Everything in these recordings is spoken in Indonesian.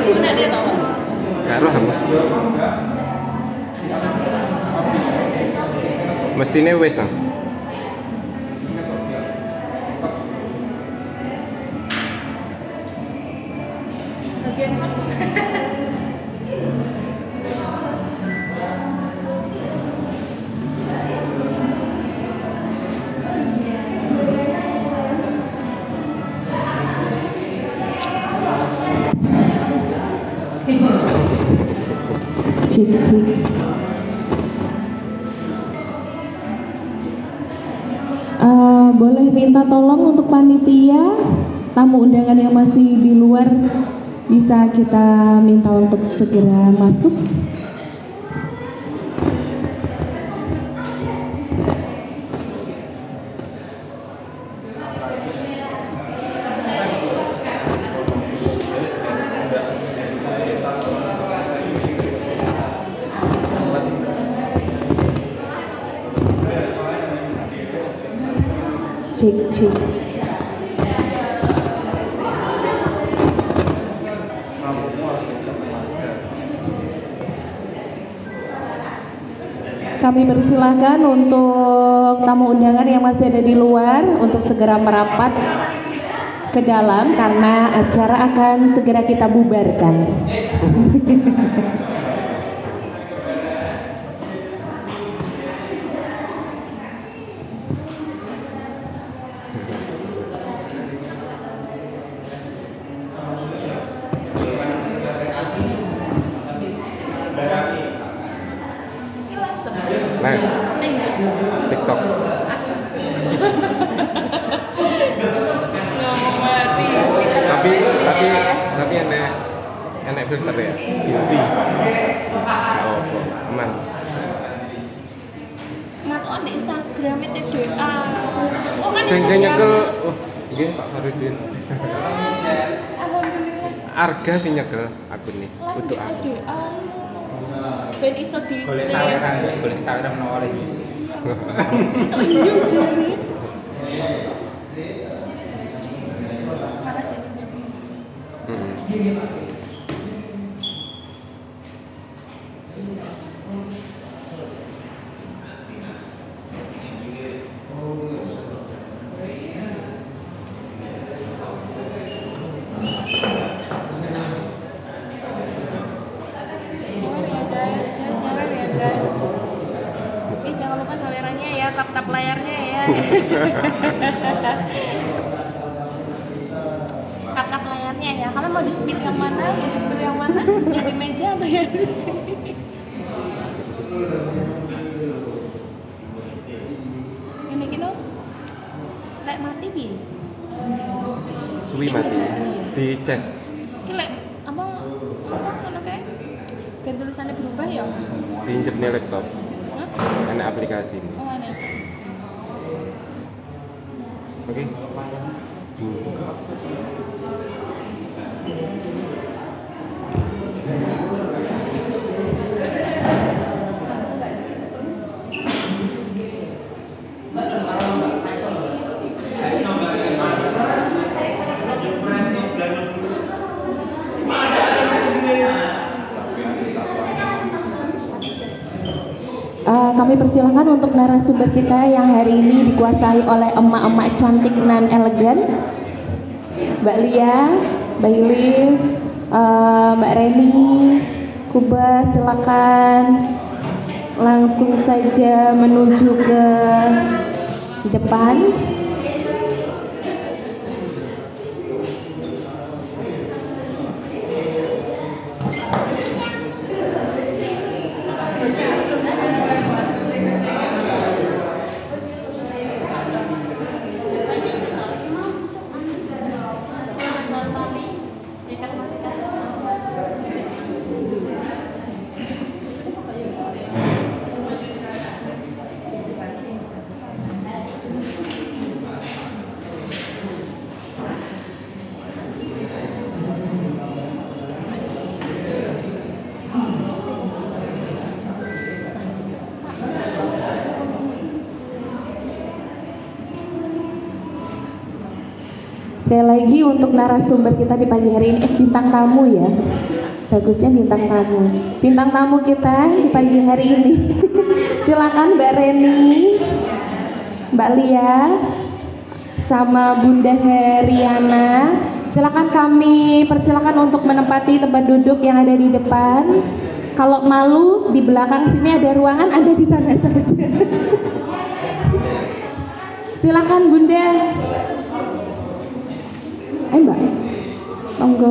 Mana dia tahu Mas? Karo aku. Mestine wis nang. Bagian Cik. Boleh minta tolong untuk panitia, tamu undangan yang masih di luar bisa kita minta untuk segera masuk. Cik. Kami persilahkan untuk tamu undangan yang masih ada di luar untuk segera merapat ke dalam karena acara akan segera kita bubarkan. Live TikTok. Tapi enak filter ya. Beauty. Oh, aman. Matuan di Instagram itu DA. Oh kan Sing nyekel, oh, nggih Pak Farudin. Alhamdulillah. Arga sing nyekel akun nih untuk DA. aku. Ben iso di Golek saweran menawa oleh. Oh iya jane. Mana jane. Jangan lupa sawerannya ya, tap layarnya ya. Tap layarnya ya. Kalian mau di-spill yang mana? Yang di meja atau yang di sini? Ini kino lek mati bi. Suwi mati di ces. Iki lek apa ngono kae? Ben tulisannya berubah ya? Diinjekne laptop. Enak aplikasi ini. Oh, aneh. Oke. Kami persilahkan untuk narasumber kita yang hari ini dikuasai oleh emak-emak cantik nan elegan, Mbak Lia, Mbak Ilif, Mbak Reni, Kuba, silakan langsung saja menuju ke depan. Sekali lagi untuk narasumber kita di pagi hari ini, bintang tamu ya. Bagusnya bintang tamu. Bintang tamu kita di pagi hari ini. Silakan Mbak Reni, Mbak Lia, sama Bunda Heriana. Silakan kami persilakan untuk menempati tempat duduk yang ada di depan. Kalau malu di belakang sini ada ruangan, ada di sana saja. Silakan Bunda. Ayo Mbak, monggo.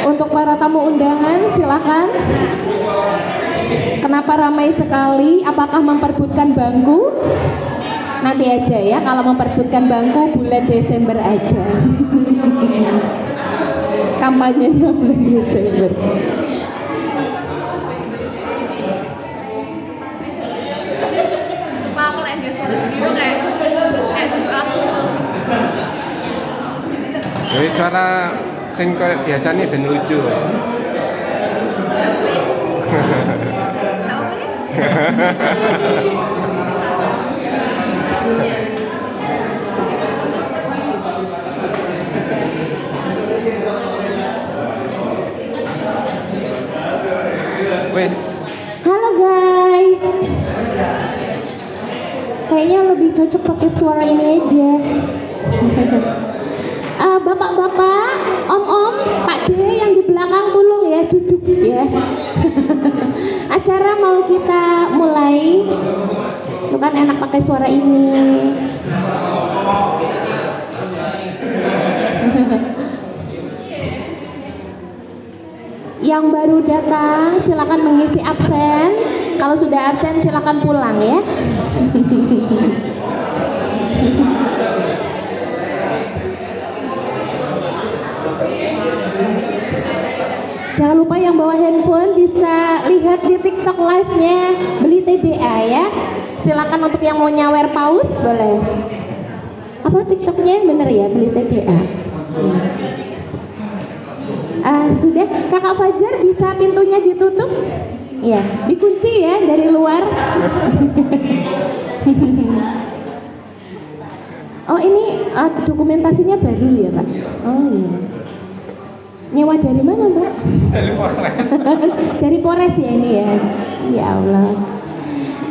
Untuk para tamu undangan, silakan. Kenapa ramai sekali? Apakah memperebutkan bangku? Nanti aja ya, kalau memperebutkan bangku bulan Desember aja. Kampanyenya bulan Desember. Sumpah aku lagi geser gitu kayak dulu aku. Jadi suara sing koyo biasanya ben lucu. Wes, Halo guys. Kayaknya lebih cocok pakai suara ini aja. Bapak-bapak, om-om, Pak D yang di belakang tolong ya duduk ya. Acara mau kita mulai. Itu kan enak pakai suara ini. Yang baru datang silakan mengisi absen. Kalau sudah absen silakan pulang ya. Jangan lupa yang bawa handphone bisa lihat di TikTok live-nya Beli TDA ya. Silakan untuk yang mau nyawer paus boleh. Apa TikToknya bener ya, Beli TDA. Sudah, Kakak Fajar bisa pintunya ditutup? Ya, dikunci ya dari luar. Oh ini dokumentasinya baru ya Pak? Oh iya. Nyewa dari mana Mbak? Dari Polres. Dari Polres ya ini ya. Ya Allah.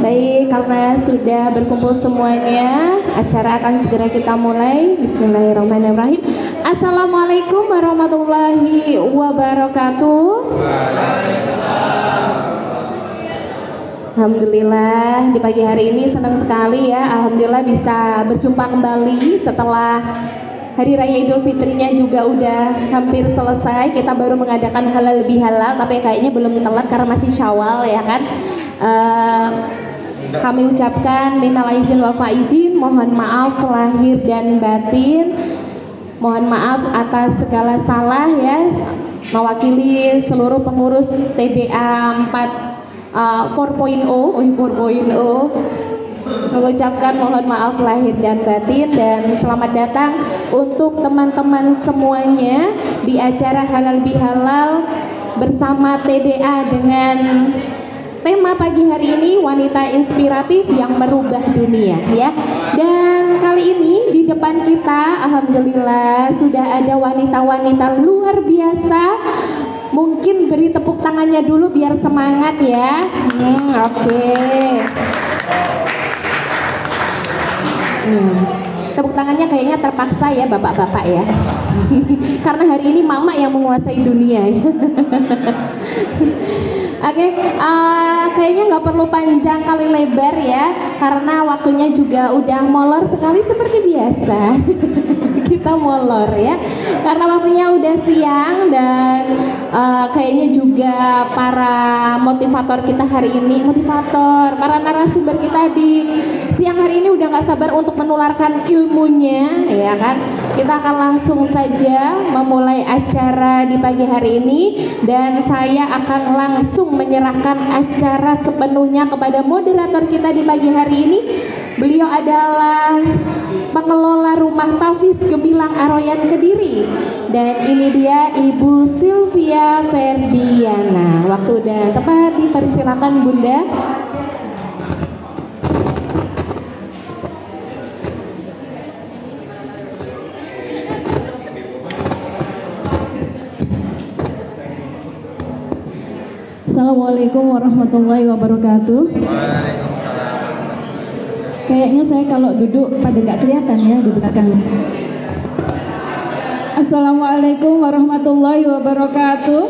Baik, karena sudah berkumpul semuanya, acara akan segera kita mulai. Bismillahirrahmanirrahim. Assalamualaikum warahmatullahi wabarakatuh. Alhamdulillah di pagi hari ini senang sekali ya. Alhamdulillah bisa berjumpa kembali setelah Hari Raya Idul Fitrinya juga udah hampir selesai. Kita baru mengadakan halal bihalal, tapi kayaknya belum telat karena masih Syawal ya kan. Kami ucapkan minal aizin wal faizin, mohon maaf lahir dan batin. Mohon maaf atas segala salah ya. Mewakili seluruh pengurus TDA 4.0 mengucapkan mohon maaf lahir dan batin dan selamat datang untuk teman-teman semuanya di acara halal bihalal bersama TDA dengan tema pagi hari ini wanita inspiratif yang merubah dunia ya. Dan kali ini di depan kita alhamdulillah sudah ada wanita-wanita luar biasa. Mungkin beri tepuk tangannya dulu biar semangat ya. Oke. Tepuk tangannya kayaknya terpaksa ya bapak-bapak ya. Karena hari ini mama yang menguasai dunia ya. Oke, kayaknya nggak perlu panjang kali lebar ya, karena waktunya juga udah molor sekali seperti biasa. Kita molor ya, karena waktunya udah siang dan kayaknya juga para motivator kita hari ini, para narasumber kita di siang hari ini udah nggak sabar untuk menularkan ilmunya, ya kan? Kita akan langsung saja memulai acara di pagi hari ini dan saya akan langsung menyerahkan acara sepenuhnya kepada moderator kita di pagi hari ini. Beliau adalah pengelola Rumah Tafis Gemilang Aroyan Kediri dan ini dia Ibu Sylvia Ferdiana. Waktu udah tepat, dipersilakan Bunda. Assalamualaikum warahmatullahi wabarakatuh. Kayaknya saya kalau duduk pada nggak kelihatan ya di belakang. Assalamualaikum warahmatullahi wabarakatuh.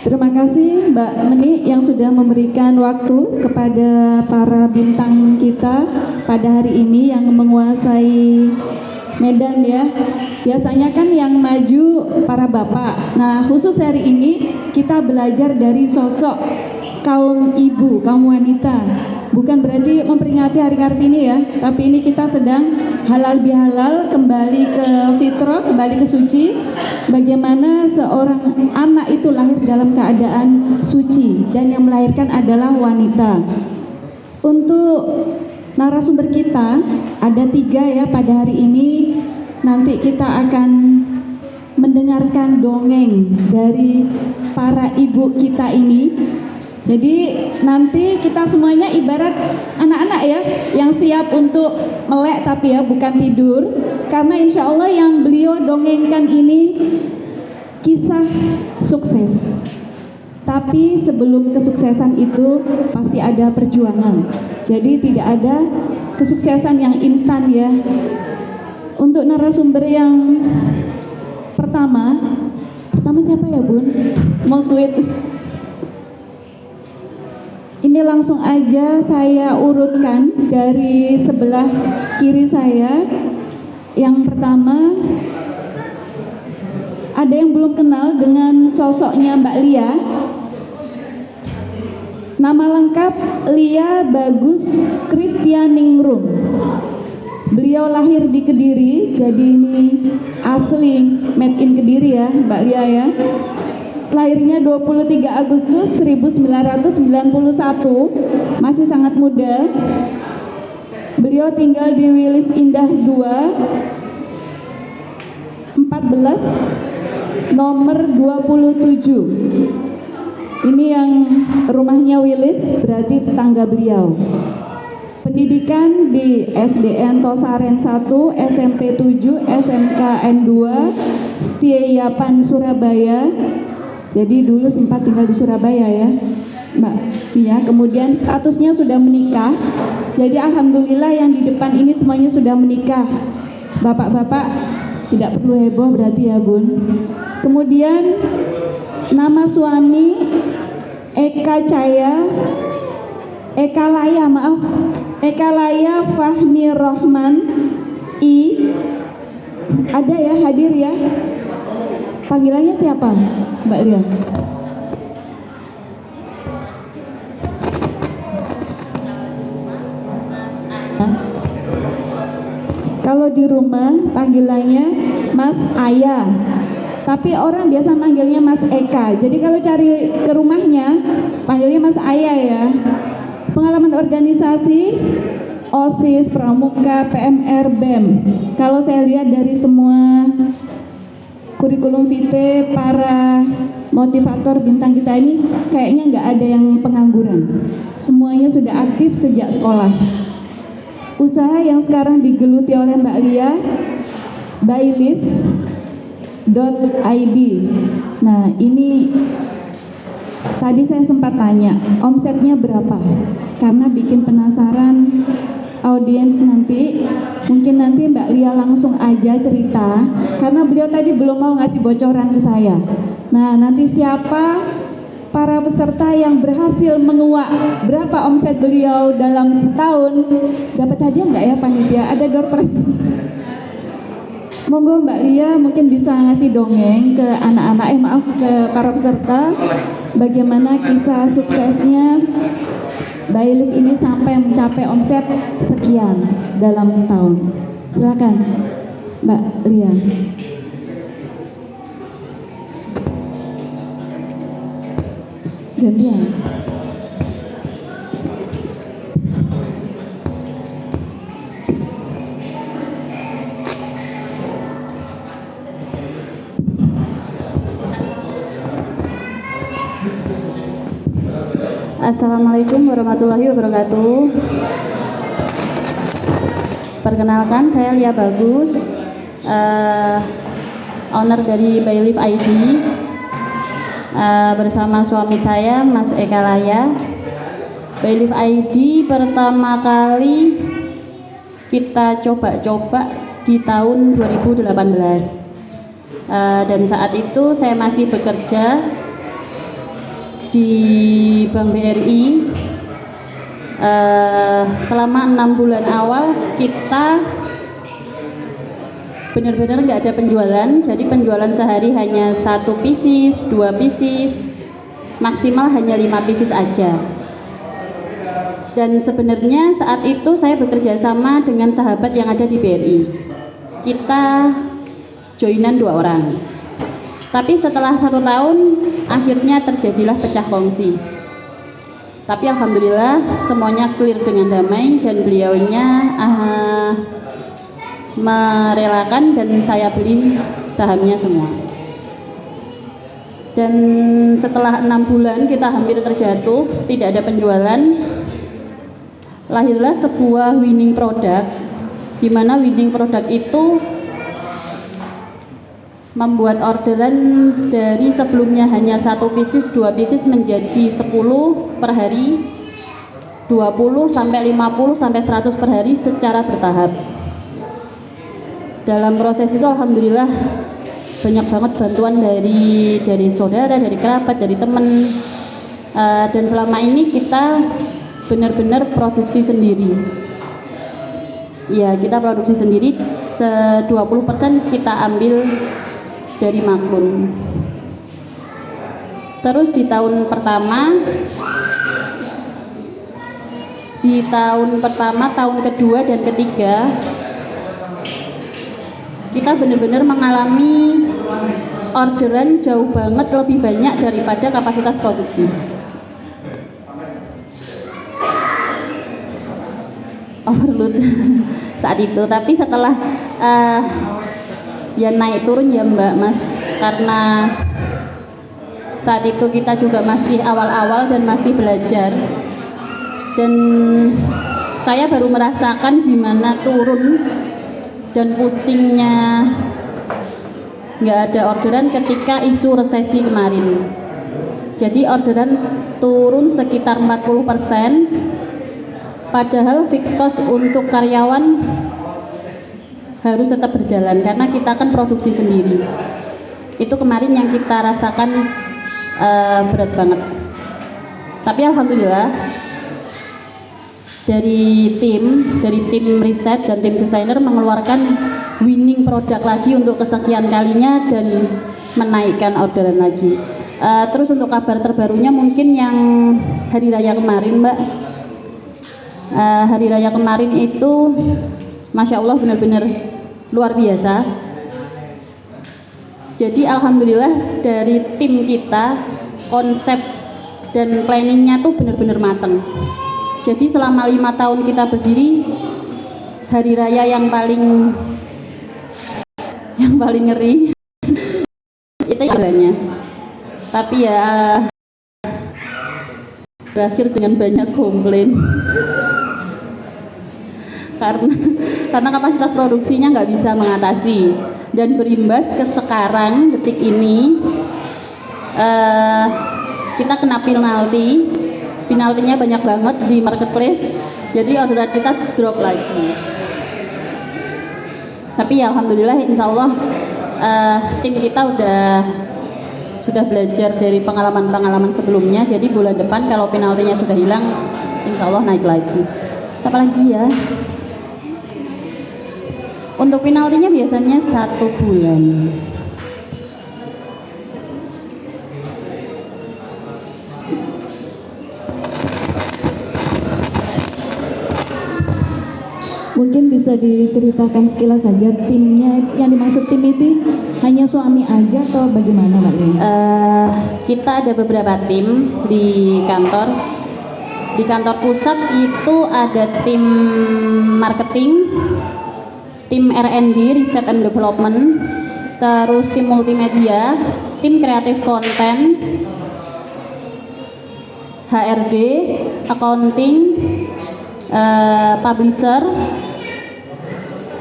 Terima kasih Mbak Meni yang sudah memberikan waktu kepada para bintang kita pada hari ini yang menguasai Medan ya. Biasanya kan yang maju para bapak. Nah, khusus hari ini kita belajar dari sosok kaum ibu, kaum wanita. Bukan berarti memperingati hari Kartini ya, tapi ini kita sedang halal bihalal, kembali ke fitrah, kembali ke suci. Bagaimana seorang anak itu lahir dalam keadaan suci dan yang melahirkan adalah wanita. Untuk narasumber kita ada 3 ya pada hari ini. Nanti kita akan mendengarkan dongeng dari para ibu kita ini. Jadi nanti kita semuanya ibarat anak-anak ya, yang siap untuk melek tapi ya bukan tidur. Karena insya Allah yang beliau dongengkan ini kisah sukses. Tapi sebelum kesuksesan itu pasti ada perjuangan. Jadi tidak ada kesuksesan yang instan ya. Untuk narasumber yang pertama siapa ya Bun? Most sweet. Ini langsung aja saya urutkan dari sebelah kiri saya. Yang pertama, ada yang belum kenal dengan sosoknya Mbak Lia. Nama lengkap Lia Bagus Kristianingrum. Beliau lahir di Kediri, jadi ini asli made in Kediri ya Mbak Lia ya. Lahirnya 23 Agustus 1991, masih sangat muda. Beliau tinggal di Wilis Indah 2, 14, nomor 27. Ini yang rumahnya Wilis, berarti tetangga beliau. Pendidikan di SDN Tosaren 1, SMP 7, SMKN 2, Setiayapan Surabaya. Jadi dulu sempat tinggal di Surabaya ya Mbak Tia. Kemudian statusnya sudah menikah. Jadi alhamdulillah yang di depan ini semuanya sudah menikah. Bapak-bapak tidak perlu heboh berarti ya Bun. Kemudian nama suami Eka Laya Fahmi Rohman I. Ada ya, hadir ya. Panggilannya siapa Mbak Lia? Kalau di rumah panggilannya Mas Ayah, tapi orang biasa manggilnya Mas Eka. Jadi kalau cari ke rumahnya panggilnya Mas Ayah ya. Pengalaman organisasi OSIS, Pramuka, PMR, BEM. Kalau saya lihat dari semua kurikulum vitae para motivator bintang kita ini kayaknya nggak ada yang pengangguran. Semuanya sudah aktif sejak sekolah. Usaha yang sekarang digeluti oleh Mbak Lia, bylift.id. Nah ini tadi saya sempat tanya omsetnya berapa, karena bikin penasaran audiens nanti. Mungkin nanti Mbak Lia langsung aja cerita, karena beliau tadi belum mau ngasih bocoran ke saya. Nah, nanti siapa para peserta yang berhasil menguak berapa omset beliau dalam setahun, dapat hadiah nggak ya panitia? Ada door prize. Monggo Mbak Lia mungkin bisa ngasih dongeng ke anak-anak, ke para peserta, bagaimana kisah suksesnya Bailif ini sampai mencapai omset sekian dalam setahun. Silakan Mbak Lia. Gantian. Assalamualaikum warahmatullahi wabarakatuh. Perkenalkan, saya Lia Bagus, owner dari Bailif ID, bersama suami saya Mas Eka Laya. Bailif ID pertama kali kita coba-coba di tahun 2018, dan saat itu saya masih bekerja di Bank BRI. Selama 6 bulan awal kita benar-benar nggak ada penjualan, jadi penjualan sehari hanya 1 pieces, 2 pieces, maksimal hanya 5 pieces aja. Dan sebenarnya saat itu saya bekerja sama dengan sahabat yang ada di BRI. Kita joinan 2 orang. Tapi setelah 1 tahun akhirnya terjadilah pecah kongsi. Tapi alhamdulillah semuanya clear dengan damai, dan beliaunya merelakan dan saya beli sahamnya semua. Dan setelah 6 bulan kita hampir terjatuh, tidak ada penjualan, lahirlah sebuah winning product, di mana winning product itu membuat orderan dari sebelumnya hanya 1 pieces, 2 pieces menjadi 10 per hari, 20 sampai 50 sampai 100 per hari secara bertahap. Dalam proses itu alhamdulillah banyak banget bantuan dari saudara, dari kerabat, dari teman, dan selama ini kita benar-benar produksi sendiri. Ya, kita produksi sendiri, 20% kita ambil dari Maklun. Terus di tahun pertama, tahun kedua dan ketiga kita benar-benar mengalami orderan jauh banget lebih banyak daripada kapasitas produksi. Overload saat itu, tapi setelah ya naik turun ya Mbak Mas, karena saat itu kita juga masih awal-awal dan masih belajar, dan saya baru merasakan gimana turun dan pusingnya nggak ada orderan ketika isu resesi kemarin. Jadi orderan turun sekitar 40%, padahal fixed cost untuk karyawan harus tetap berjalan karena kita kan produksi sendiri. Itu kemarin yang kita rasakan berat banget. Tapi alhamdulillah dari tim riset dan tim desainer mengeluarkan winning product lagi untuk kesekian kalinya dan menaikkan orderan lagi. Terus untuk kabar terbarunya mungkin yang hari raya kemarin Mbak, hari raya kemarin itu Masya Allah benar-benar luar biasa. Jadi alhamdulillah dari tim kita konsep dan planningnya tuh benar-benar mateng. Jadi selama 5 tahun kita berdiri, hari raya yang paling ngeri itu jalannya. Tapi ya berakhir dengan banyak komplain. Karena kapasitas produksinya nggak bisa mengatasi, dan berimbas ke sekarang detik ini kita kena penalti. Penaltinya banyak banget di marketplace. Jadi orderan kita drop lagi. Tapi ya alhamdulillah insya Allah tim kita sudah belajar dari pengalaman-pengalaman sebelumnya. Jadi bulan depan kalau penaltinya sudah hilang, insya Allah naik lagi. Siapa lagi ya? Untuk penaltinya biasanya 1 bulan. Mungkin bisa diceritakan sekilas saja timnya, yang dimaksud tim itu hanya suami aja atau bagaimana Mbak Lin? Kita ada beberapa tim di kantor. Di kantor pusat itu ada tim marketing, tim R&D, Research and Development, terus tim multimedia, tim kreatif konten, HRD, accounting, publisher,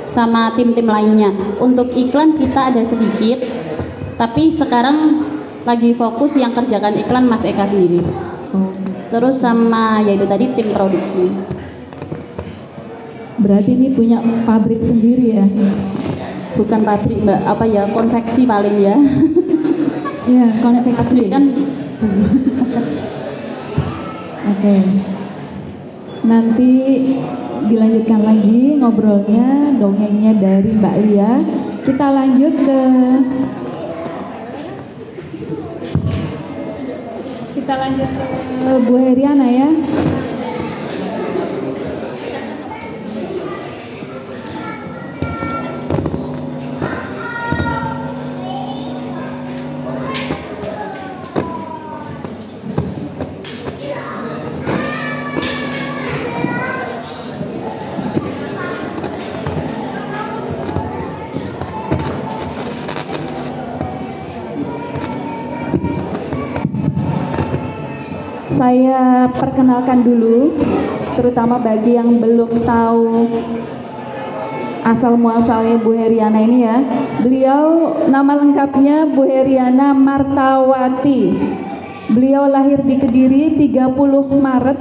sama tim-tim lainnya. Untuk iklan kita ada sedikit, tapi sekarang lagi fokus yang kerjakan iklan Mas Eka sendiri. Terus sama yaitu tadi tim produksi. Berarti ini punya pabrik sendiri ya? Bukan pabrik Mbak, apa ya, konveksi paling ya. Iya, konveksi kan. Oke. Nanti dilanjutkan lagi ngobrolnya, dongengnya dari Mbak Lia. Kita lanjut ke Bu Heriana ya. Saya perkenalkan dulu, terutama bagi yang belum tahu asal muasalnya Bu Heriana ini ya. Beliau nama lengkapnya Bu Heriana Martawati. Beliau lahir di Kediri 30 Maret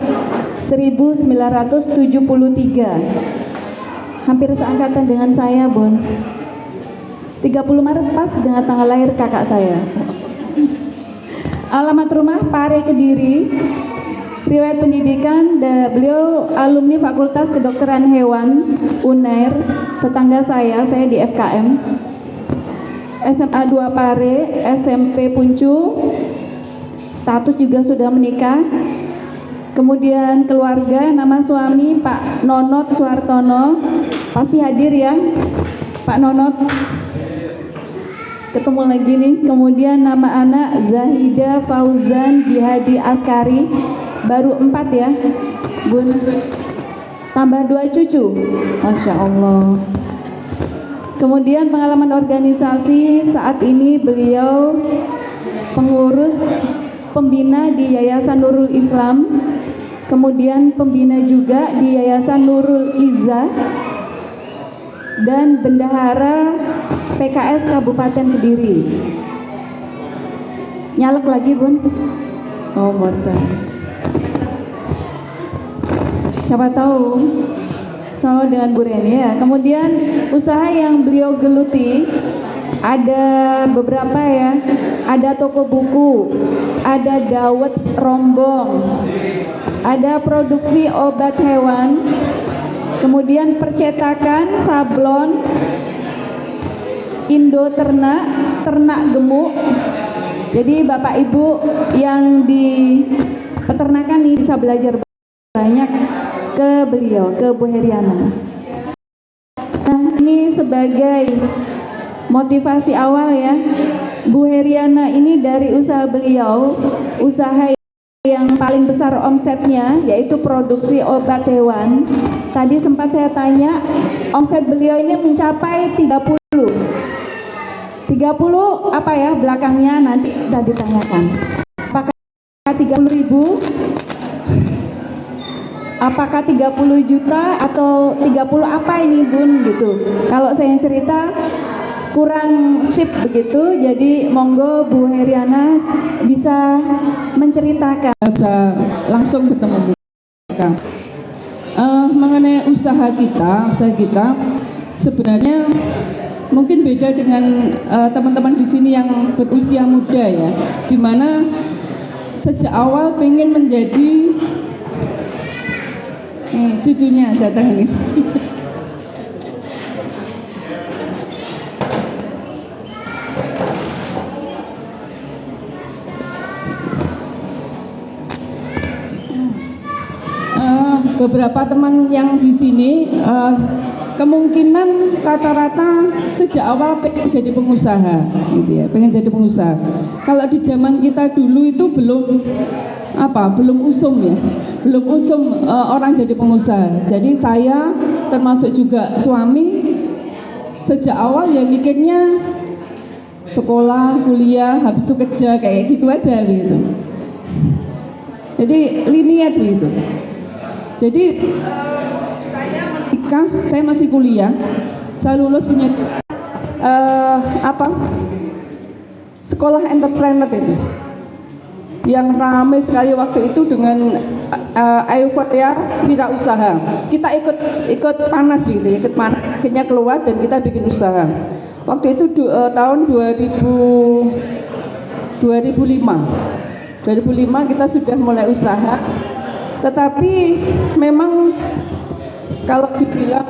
1973. Hampir seangkatan dengan saya, Bun. 30 Maret pas dengan tanggal lahir kakak saya. Alamat rumah Pare Kediri. Riwayat pendidikan, beliau alumni Fakultas Kedokteran Hewan UNAIR, tetangga saya di FKM. SMA 2 Pare, SMP Puncu. Status juga sudah menikah. Kemudian keluarga, nama suami Pak Nonot Suartono. Pasti hadir ya Pak Nonot. Ketemu lagi nih. Kemudian nama anak Zahida Fauzan Jihadi Askari, baru 4 ya Bun, tambah 2 cucu, Masya Allah. Kemudian pengalaman organisasi, saat ini beliau pengurus pembina di Yayasan Nurul Islam, kemudian pembina juga di Yayasan Nurul Izzah, dan bendahara PKS Kabupaten Kediri. Nyalek lagi Bun? Oh boten. Siapa tahu sama dengan Bu Reni ya. Kemudian usaha yang beliau geluti ada beberapa ya. Ada toko buku, ada dawet rombong, ada produksi obat hewan, kemudian percetakan sablon, Indo ternak, ternak gemuk. Jadi Bapak Ibu yang di peternakan ini bisa belajar banyak ke beliau, ke Bu Heriana. Nah, ini sebagai motivasi awal ya. Bu Heriana ini dari usaha beliau, usaha yang paling besar omsetnya yaitu produksi obat hewan. Tadi sempat saya tanya, omset beliau ini mencapai 30 apa ya belakangnya, nanti sudah ditanyakan. Apakah 30.000? Apakah 30 juta atau 30 apa ini Bun gitu. Kalau saya cerita kurang sip begitu. Jadi monggo Bu Heriana bisa menceritakan. Bisa langsung bertemu Bu. Mengenai usaha kita sebenarnya mungkin beda dengan teman-teman di sini yang berusia muda ya, dimana sejak awal pengen menjadi cucunya datang ini. Beberapa teman yang di sini kemungkinan rata-rata sejak awal pengen jadi pengusaha, gitu ya, pengen jadi pengusaha. Kalau di zaman kita dulu itu belum usum ya, belum usum orang jadi pengusaha. Jadi saya termasuk juga suami sejak awal ya mikirnya sekolah, kuliah, habis itu kerja kayak gitu aja gitu. Jadi linear gitu. Jadi saya menikah, saya masih kuliah, saya lulus punya sekolah entrepreneur itu, yang ramai sekali waktu itu dengan euforia wirausaha. Kita ikut panas gitu, ikut panas, akhirnya keluar dan kita bikin usaha. Waktu itu tahun 2005 kita sudah mulai usaha. Tetapi memang kalau dibilang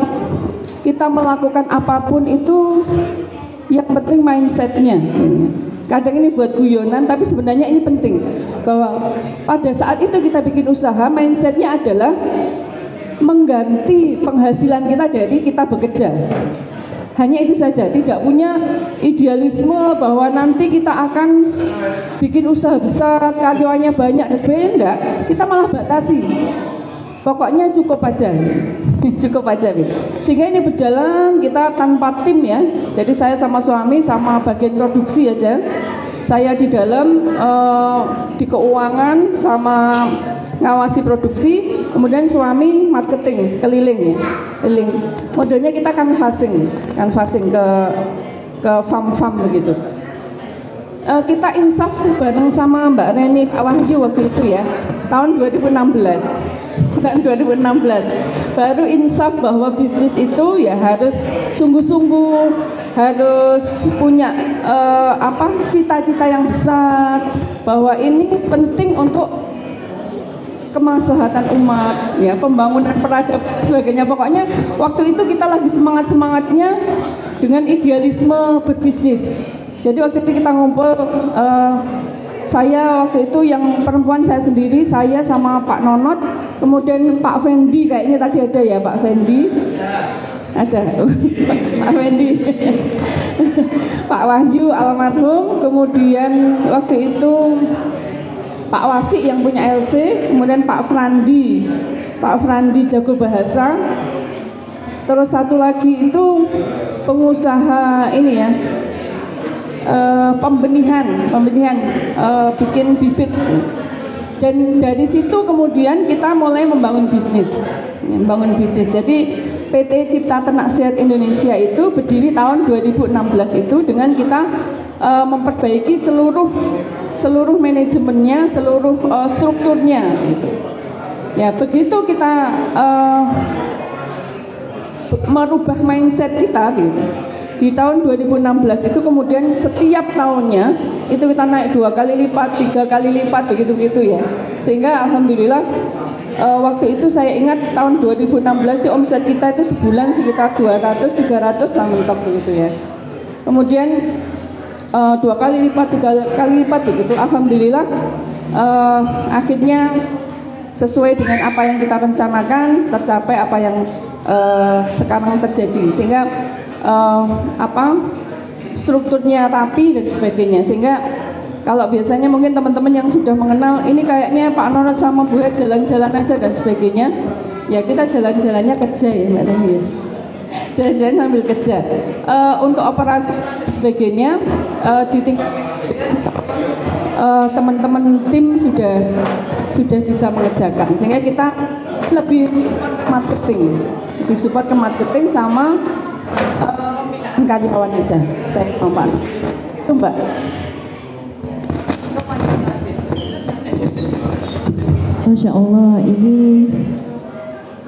kita melakukan apapun itu yang penting mindsetnya. Kadang ini buat guyonan, tapi sebenarnya ini penting, bahwa pada saat itu kita bikin usaha, mindsetnya adalah mengganti penghasilan kita dari kita bekerja. Hanya itu saja, tidak punya idealisme bahwa nanti kita akan bikin usaha besar, karyawannya banyak dan sebagainya. Enggak, kita malah batasi. Pokoknya cukup aja, cukup aja. Sehingga ini berjalan kita tanpa tim ya. Jadi saya sama suami sama bagian produksi aja. Saya di dalam di keuangan sama ngawasi produksi, kemudian suami marketing keliling ya, keliling. Modelnya kita canvassing ke farm begitu. Kita insaf bareng sama Mbak Reni Pak Wahyu waktu itu ya, tahun 2016. Baru insaf bahwa bisnis itu ya harus sungguh-sungguh, harus punya cita-cita yang besar, bahwa ini penting untuk kemaslahatan umat, ya, pembangunan peradaban sebagainya. Pokoknya waktu itu kita lagi semangatnya dengan idealisme berbisnis. Jadi waktu itu kita ngumpul, saya waktu itu yang perempuan saya sendiri, saya sama Pak Nonot, kemudian Pak Fendi, kayaknya tadi ada ya Pak Fendi, ada Pak Fendi, Pak Wahyu almarhum, kemudian waktu itu Pak Wasik yang punya LC, kemudian Pak Frandi jago bahasa, terus satu lagi itu pengusaha ini ya, pembenihan, bikin bibit. Dan dari situ kemudian kita mulai membangun bisnis. Jadi PT Cipta Ternak Sehat Indonesia itu berdiri tahun 2016 itu dengan kita memperbaiki seluruh manajemennya, seluruh strukturnya gitu. Ya, begitu kita merubah mindset kita gitu. Di tahun 2016 itu kemudian setiap tahunnya itu kita naik 2 kali lipat, 3 kali lipat begitu ya. Sehingga alhamdulillah waktu itu saya ingat tahun 2016 itu omset kita itu sebulan sekitar 200-300 lah mentok begitu ya. Kemudian 2 kali lipat, 3 kali lipat begitu. Alhamdulillah akhirnya sesuai dengan apa yang kita rencanakan, tercapai apa yang sekarang terjadi, sehingga strukturnya rapi dan sebagainya. Sehingga kalau biasanya mungkin teman-teman yang sudah mengenal ini kayaknya Pak Nonot sama Bu Ed jalan-jalan aja dan sebagainya, ya kita jalan-jalannya kerja ya Mbak Reni, jalan-jalan sambil kerja. Untuk operasi sebagainya di tingkat teman-teman tim sudah bisa mengerjakan, sehingga kita lebih support ke marketing sama angka di bawah aja. Saya Mbak. Itu Mbak. Masya Allah, ini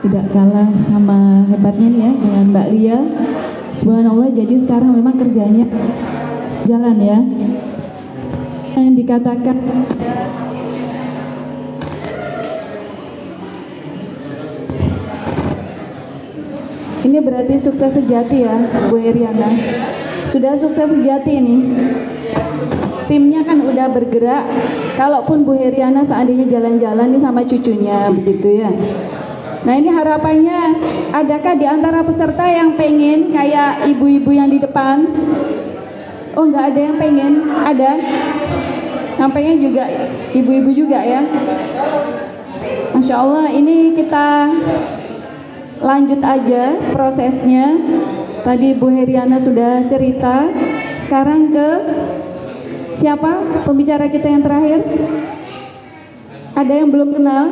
tidak kalah sama hebatnya nih ya dengan Mbak Lia. Subhanallah, jadi sekarang memang kerjanya jalan ya. Yang dikatakan ini berarti sukses sejati ya Bu Heriana. Sudah sukses sejati ini. Timnya kan udah bergerak. Kalaupun Bu Heriana seandainya jalan-jalan nih sama cucunya begitu ya. Nah ini harapannya, adakah di antara peserta yang pengen kayak ibu-ibu yang di depan? Oh nggak ada yang pengen? Ada? Yang pengen juga ibu-ibu juga ya? Masya Allah, ini kita lanjut aja prosesnya. Tadi Bu Heriana sudah cerita. Sekarang ke siapa pembicara kita yang terakhir? Ada yang belum kenal?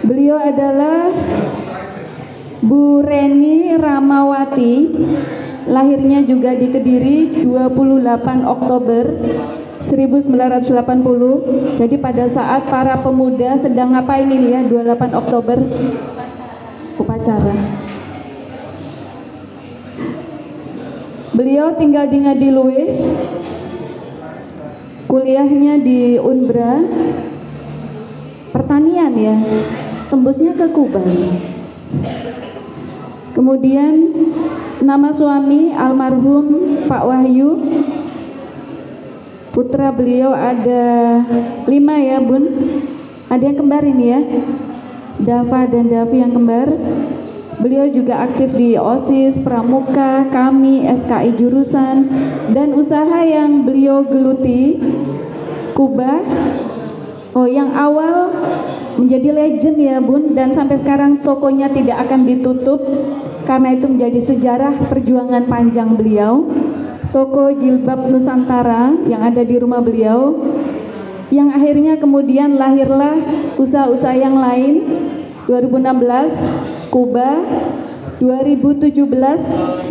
Beliau adalah Bu Reni Ramawati, lahirnya juga di Kediri 28 Oktober 1980. Jadi pada saat para pemuda sedang ngapain ini ya 28 Oktober? Upacara. Beliau tinggal di Ngadiluwe, kuliahnya di Unbra, pertanian ya, tembusnya ke Kuba. Kemudian nama suami almarhum Pak Wahyu, putra beliau ada 5 ya Bun, ada yang kembar ini ya, Dava dan Davi yang kembar. Beliau juga aktif di OSIS, Pramuka, kami, SKI jurusan, dan usaha yang beliau geluti, Kuba. Oh, yang awal menjadi legend ya Bun, dan sampai sekarang tokonya tidak akan ditutup karena itu menjadi sejarah perjuangan panjang beliau. Toko Jilbab Nusantara yang ada di rumah beliau, yang akhirnya kemudian lahirlah usaha-usaha yang lain. 2016 Kuba, 2017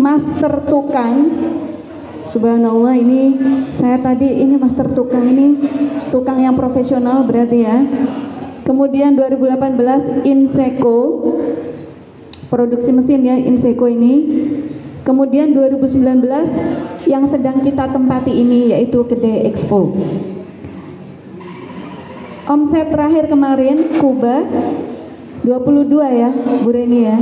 Master Tukang. Subhanallah, ini saya tadi ini Master Tukang, ini tukang yang profesional berarti ya. Kemudian 2018 Inseco, produksi mesin ya Inseco ini. Kemudian 2019 yang sedang kita tempati ini yaitu Kedai Expo. Omset terakhir kemarin Kuba 22 ya Bu Reni ya.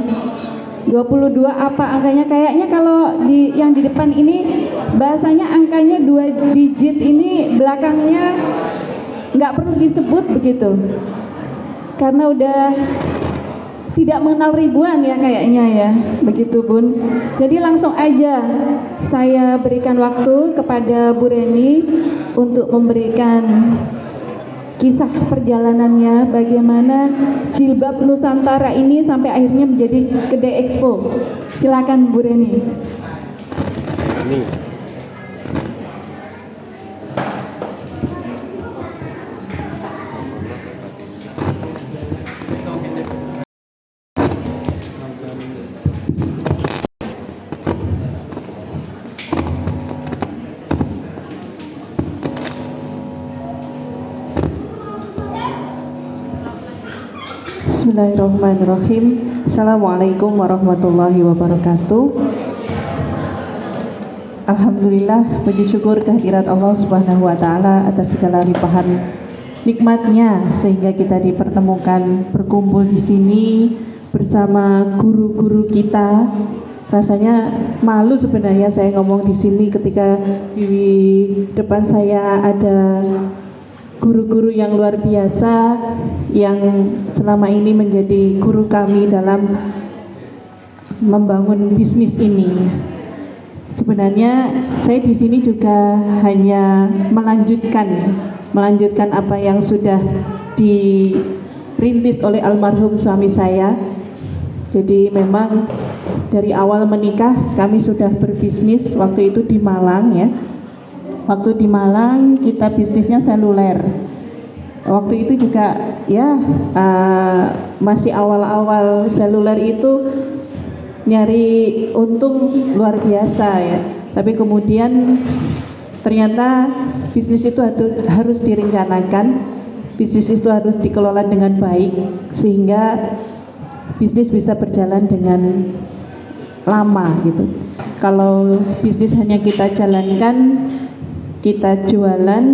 22 apa angkanya? Kayaknya kalau yang di depan ini bahasanya angkanya 2 digit, ini belakangnya nggak perlu disebut begitu. Karena udah tidak mengenal ribuan ya kayaknya ya, begitu Bun. Jadi langsung aja saya berikan waktu kepada Bu Reni untuk memberikan kisah perjalanannya, bagaimana Jilbab Nusantara ini sampai akhirnya menjadi Kedai Expo. Silakan Bu Reni. Ini. Bismillahirrahmanirrahim. Assalamualaikum warahmatullahi wabarakatuh. Alhamdulillah, puji syukur kehadirat Allah Subhanahu wa taala atas segala limpahan nikmatnya sehingga kita dipertemukan berkumpul di sini bersama guru-guru kita. Rasanya malu sebenarnya saya ngomong di sini ketika di depan saya ada guru-guru yang luar biasa yang selama ini menjadi guru kami dalam membangun bisnis ini. Sebenarnya saya di sini juga hanya melanjutkan apa yang sudah dirintis oleh almarhum suami saya. Jadi memang dari awal menikah kami sudah berbisnis waktu itu di Malang ya. Waktu di Malang kita bisnisnya seluler. waktu itu juga ya masih awal-awal seluler itu nyari untung luar biasa ya. Tapi kemudian ternyata bisnis itu harus direncanakan, bisnis itu harus dikelola dengan baik sehingga bisnis bisa berjalan dengan lama gitu. Kalau bisnis hanya kita jalankan, kita jualan,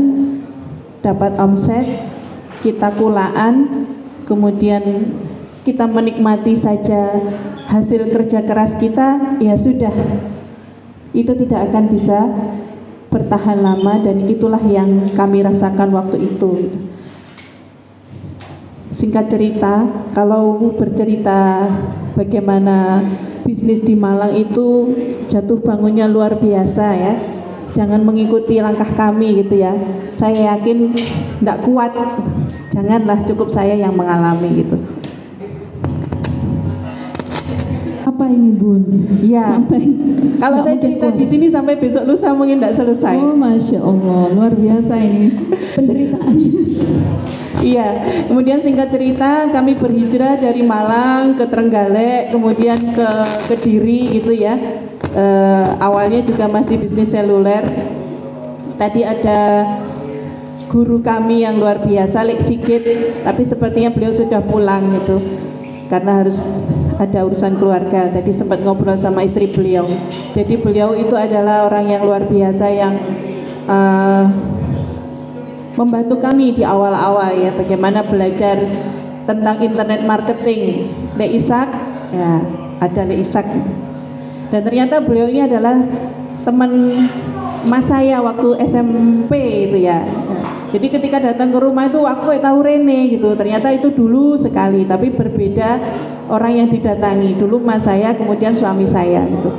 dapat omset, kita kulaan, kemudian kita menikmati saja hasil kerja keras kita, ya sudah, itu tidak akan bisa bertahan lama, dan itulah yang kami rasakan waktu itu. Singkat cerita, kalau bercerita bagaimana bisnis di Malang itu jatuh bangunnya luar biasa ya, jangan mengikuti langkah kami gitu ya. Saya yakin tidak kuat, janganlah, cukup saya yang mengalami gitu. Apa ini Bun? Ya, Sampai kalau saya cerita di sini sampai besok lusa mungkin tidak selesai. Oh Masya Allah, luar biasa ini penderitaan. Iya, kemudian singkat cerita kami berhijrah dari Malang ke Trenggalek, kemudian ke Kediri gitu ya. Awalnya juga masih bisnis seluler. Tadi ada guru kami yang luar biasa, Lek Sigit, tapi sepertinya beliau sudah pulang gitu karena harus ada urusan keluarga. Tadi sempat ngobrol sama istri beliau. Jadi beliau itu adalah orang yang luar biasa yang membantu kami di awal-awal ya, bagaimana belajar tentang internet marketing. Lek Isak, ya ada Lek Isak. Dan ternyata beliau ini adalah teman mas saya waktu SMP itu ya. Jadi ketika datang ke rumah itu aku tahu Rene gitu. Ternyata itu dulu sekali, tapi berbeda orang yang didatangi. Dulu mas saya, kemudian suami saya gitu.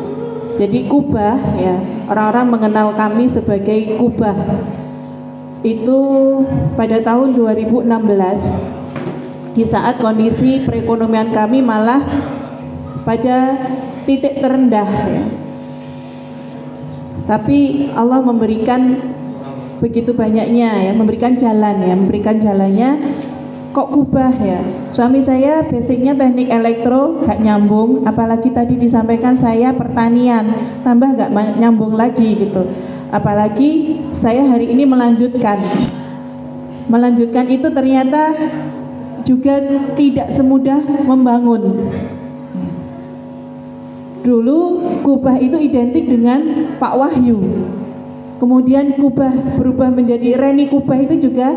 Jadi Kubah ya, orang-orang mengenal kami sebagai Kubah. Itu pada tahun 2016 di saat kondisi perekonomian kami malah pada titik terendah ya. Tapi Allah memberikan begitu banyaknya ya, memberikan jalan ya, memberikan jalannya. Kok Kubah ya, suami saya basicnya teknik elektro, gak nyambung, apalagi tadi disampaikan saya pertanian, tambah gak nyambung lagi gitu. Apalagi saya hari ini melanjutkan itu ternyata juga tidak semudah membangun. Dulu Kubah itu identik dengan Pak Wahyu, kemudian Kubah berubah menjadi Reni Kubah, itu juga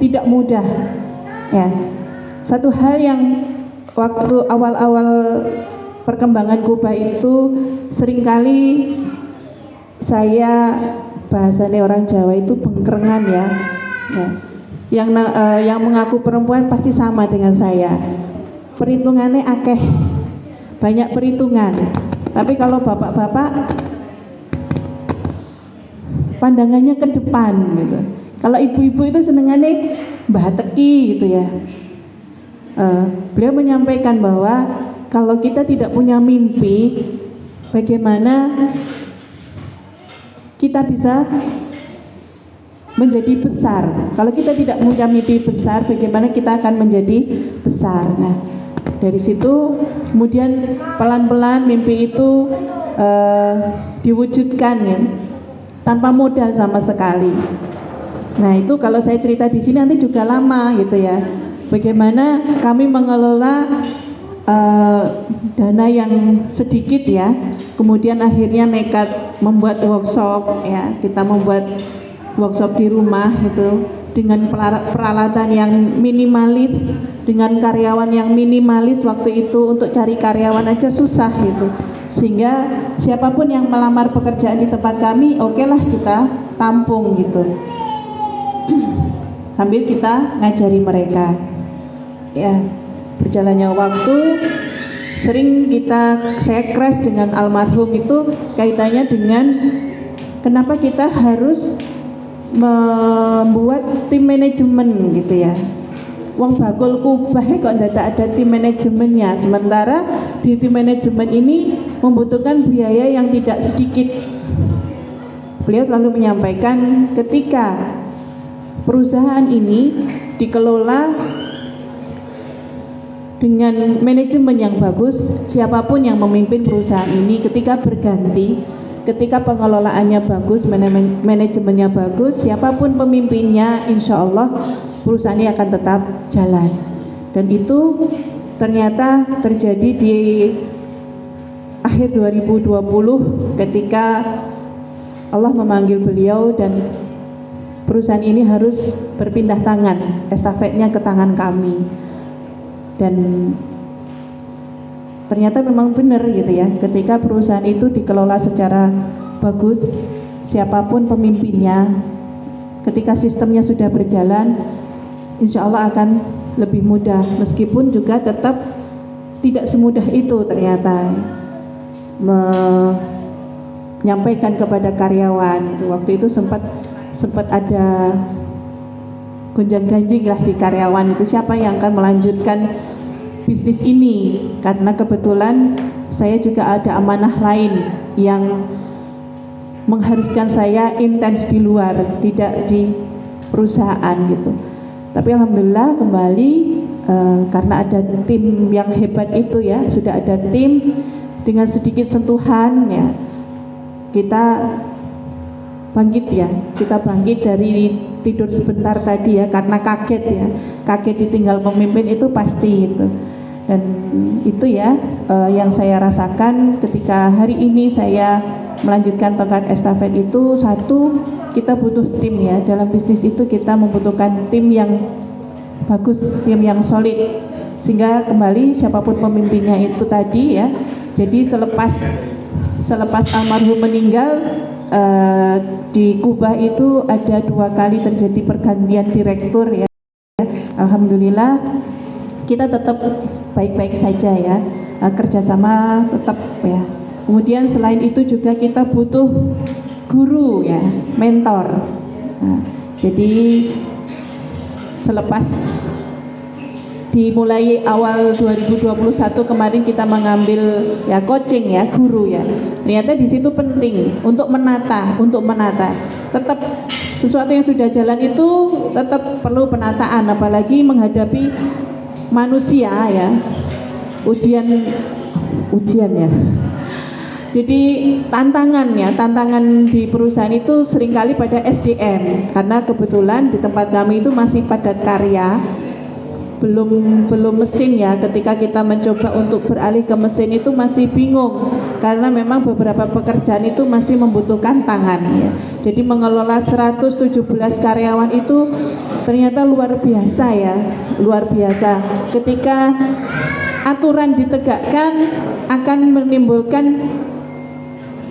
tidak mudah ya. Satu hal yang waktu awal-awal perkembangan Kubah itu seringkali saya, bahasanya orang Jawa itu bengkrengan ya. Yang mengaku perempuan pasti sama dengan saya. Perhitungannya akeh, banyak perhitungan. Tapi kalau bapak-bapak pandangannya ke depan gitu. Kalau ibu-ibu itu senengannya mbah teki gitu ya. Beliau menyampaikan bahwa kalau kita tidak punya mimpi, bagaimana kita bisa menjadi besar. Kalau kita tidak punya mimpi besar, bagaimana kita akan menjadi besar. Nah, dari situ kemudian pelan-pelan mimpi itu diwujudkan ya, tanpa modal sama sekali. Nah, itu kalau saya cerita di sini nanti juga lama gitu ya. Bagaimana kami mengelola dana yang sedikit ya, kemudian akhirnya nekat membuat workshop ya. Kita membuat workshop di rumah itu dengan peralatan yang minimalis, dengan karyawan yang minimalis. Waktu itu untuk cari karyawan aja susah gitu, sehingga siapapun yang melamar pekerjaan di tempat kami, okelah kita tampung gitu, sambil kita ngajari mereka ya. Berjalannya waktu, sering saya crash dengan almarhum itu kaitannya dengan kenapa kita harus membuat tim manajemen gitu ya. Wong bakul Kubah kok tidak ada tim manajemennya, sementara di tim manajemen ini membutuhkan biaya yang tidak sedikit. Beliau selalu menyampaikan ketika perusahaan ini dikelola dengan manajemen yang bagus. Siapapun yang memimpin perusahaan ini ketika berganti, ketika pengelolaannya bagus, manajemennya bagus, siapapun pemimpinnya, insya Allah perusahaan ini akan tetap jalan. Dan itu ternyata terjadi di akhir 2020 ketika Allah memanggil beliau dan perusahaan ini harus berpindah tangan, estafetnya ke tangan kami. Dan ternyata memang benar gitu ya, ketika perusahaan itu dikelola secara bagus, siapapun pemimpinnya, ketika sistemnya sudah berjalan, insya Allah akan lebih mudah. Meskipun juga tetap tidak semudah itu ternyata menyampaikan kepada karyawan. Waktu itu sempat ada gonjang-ganjing lah di karyawan itu, siapa yang akan melanjutkan bisnis ini, karena kebetulan saya juga ada amanah lain yang mengharuskan saya intens di luar, tidak di perusahaan gitu. Tapi alhamdulillah kembali karena ada tim yang hebat itu ya, sudah ada tim dengan sedikit sentuhan ya, kita bangkit ya, kita bangkit dari tidur sebentar tadi ya, karena kaget ditinggal pemimpin itu pasti itu. Dan itu ya yang saya rasakan ketika hari ini saya melanjutkan tongkat estafet itu. Satu, kita butuh tim ya, dalam bisnis itu kita membutuhkan tim yang bagus, tim yang solid, sehingga kembali siapapun pemimpinnya itu tadi ya. Jadi selepas almarhum meninggal, di Kubah itu ada 2 kali terjadi pergantian direktur ya. Alhamdulillah kita tetap baik-baik saja ya, kerjasama tetap ya. Kemudian selain itu juga kita butuh guru ya, mentor. Nah, jadi selepas dimulai awal 2021 kemarin kita mengambil ya coaching ya, guru ya. Ternyata di situ penting untuk menata. Tetap sesuatu yang sudah jalan itu tetap perlu penataan, apalagi menghadapi manusia ya. Ujian ya. Jadi tantangan di perusahaan itu seringkali pada SDM, karena kebetulan di tempat kami itu masih padat karya, belum mesin ya. Ketika kita mencoba untuk beralih ke mesin itu masih bingung, karena memang beberapa pekerjaan itu masih membutuhkan tangan ya. Jadi mengelola 117 karyawan itu ternyata luar biasa ya, luar biasa. Ketika aturan ditegakkan akan menimbulkan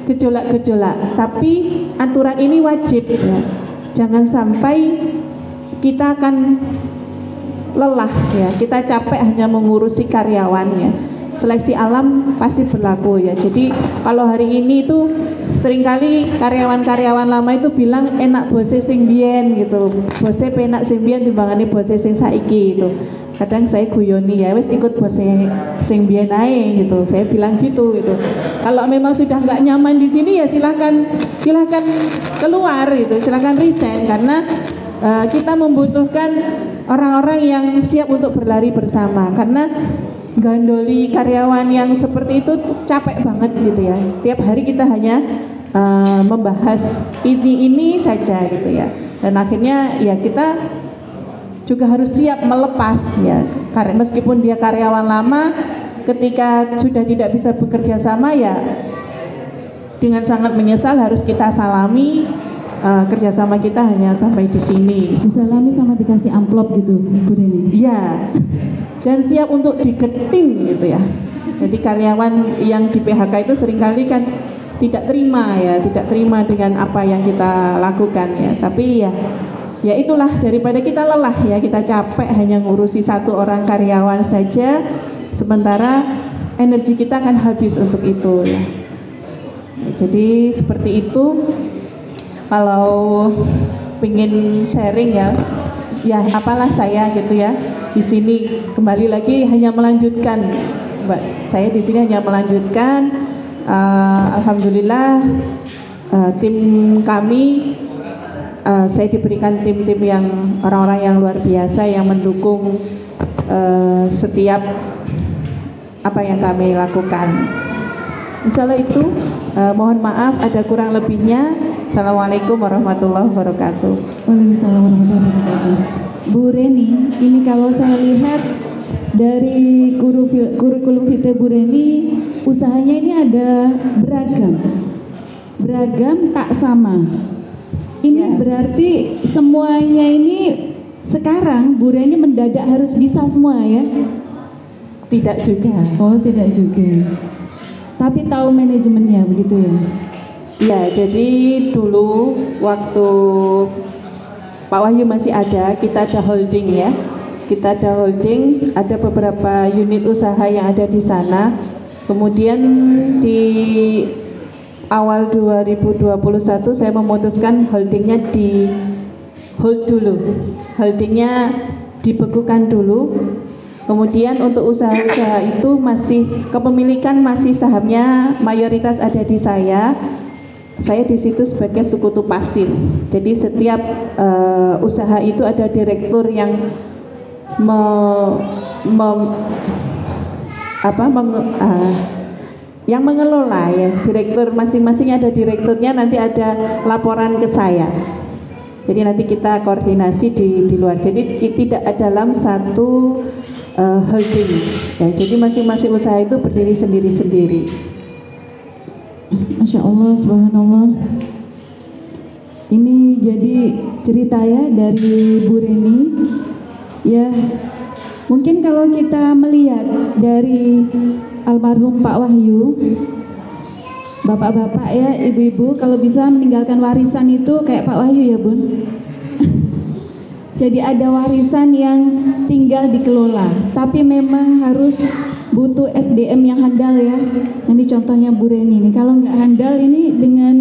gejolak-gejolak, tapi aturan ini wajib ya. Jangan sampai kita akan lelah ya, kita capek hanya mengurusi karyawannya. Seleksi alam pasti berlaku ya. Jadi kalau hari ini itu seringkali karyawan-karyawan lama itu bilang enak bose sing biyen gitu, bose penak sing biyen timbangane bose sing saiki gitu. Kadang saya guyoni ya, wes ikut bose sing biyen ae gitu, saya bilang gitu. Kalau memang sudah nggak nyaman di sini ya silahkan keluar gitu, silahkan resign, karena kita membutuhkan orang-orang yang siap untuk berlari bersama. Karena gandoli karyawan yang seperti itu capek banget gitu ya. Tiap hari kita hanya membahas ini saja gitu ya. Dan akhirnya ya kita juga harus siap melepas ya. Meskipun dia karyawan lama, ketika sudah tidak bisa bekerja sama ya dengan sangat menyesal harus kita salami. Kerjasama kita hanya sampai di sini. Disalami sama dikasih amplop gitu, Bu Neni. Iya. Dan siap untuk digeting gitu ya. Jadi karyawan yang di PHK itu seringkali kan tidak terima dengan apa yang kita lakukan ya. Tapi ya itulah, daripada kita lelah ya, kita capek hanya ngurusi 1 orang karyawan saja, sementara energi kita akan habis untuk itu ya. Jadi seperti itu. Kalau pengen sharing ya apalah saya gitu ya. Di sini kembali lagi hanya melanjutkan, Mbak. Saya di sini hanya melanjutkan. Alhamdulillah tim kami saya diberikan tim-tim yang orang-orang yang luar biasa yang mendukung setiap apa yang kami lakukan. Insya Allah itu, mohon maaf ada kurang lebihnya. Assalamualaikum warahmatullahi wabarakatuh. Waalaikumsalam warahmatullahi wabarakatuh. Bu Reni, ini kalau saya lihat dari kurikulum vitae Bu Reni, usahanya ini ada beragam tak sama. Ini berarti semuanya ini sekarang Bu Reni mendadak harus bisa semua ya? Tidak juga. Oh, tidak juga. Tapi tahu manajemennya begitu ya? Ya, jadi dulu waktu Pak Wahyu masih ada, kita ada holding ya. Kita ada holding, ada beberapa unit usaha yang ada di sana. Kemudian di awal 2021 saya memutuskan holdingnya di hold dulu. Holdingnya dibekukan dulu. Kemudian untuk usaha-usaha itu masih kepemilikan masih sahamnya mayoritas ada di saya. Saya di situ sebagai sekutu pasif. Jadi setiap usaha itu ada direktur yang yang mengelola ya. Direktur masing-masing ada direkturnya, nanti ada laporan ke saya. Jadi nanti kita koordinasi di luar. Jadi tidak ada dalam satu holding. Ya, jadi masing-masing usaha itu berdiri sendiri-sendiri. Masya Allah, subhanallah. Ini jadi cerita ya dari Bu Reni. Ya, mungkin kalau kita melihat dari almarhum Pak Wahyu, bapak-bapak ya, ibu-ibu, kalau bisa meninggalkan warisan itu kayak Pak Wahyu ya Bun. Jadi ada warisan yang tinggal dikelola, tapi memang harus butuh SDM yang handal ya. Ini contohnya Bu Reni ini. Kalau nggak handal ini dengan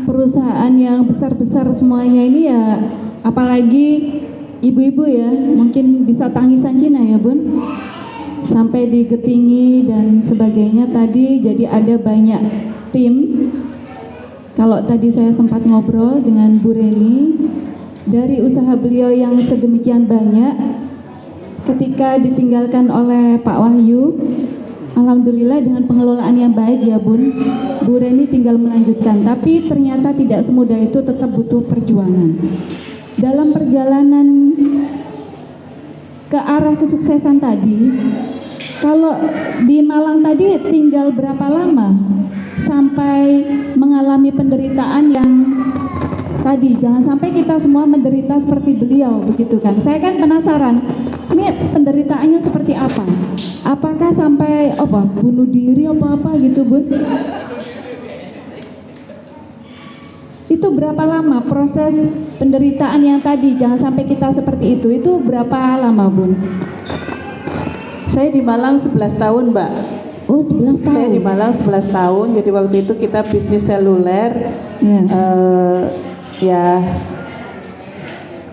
perusahaan yang besar-besar semuanya ini ya, apalagi ibu-ibu ya, mungkin bisa tangisan Cina ya Bun, sampai digetingi dan sebagainya tadi. Jadi ada banyak tim. Kalau tadi saya sempat ngobrol dengan Bu Reni, dari usaha beliau yang sedemikian banyak, ketika ditinggalkan oleh Pak Wahyu, alhamdulillah dengan pengelolaan yang baik ya Bun, Bu Reni tinggal melanjutkan. Tapi ternyata tidak semudah itu, tetap butuh perjuangan. Dalam perjalanan ke arah kesuksesan tadi, kalau di Malang tadi tinggal berapa lama sampai mengalami penderitaan yang tadi? Jangan sampai kita semua menderita seperti beliau begitu kan. Saya kan penasaran, ini penderitaannya seperti apa? Apakah sampai bunuh diri apa gitu Bun? Itu berapa lama proses penderitaan yang tadi? Jangan sampai kita seperti itu. Itu berapa lama Bun? Saya di Malang 11 tahun Mbak. Oh 11 tahun. Saya di Malang 11 tahun. Jadi waktu itu kita bisnis seluler. Ya,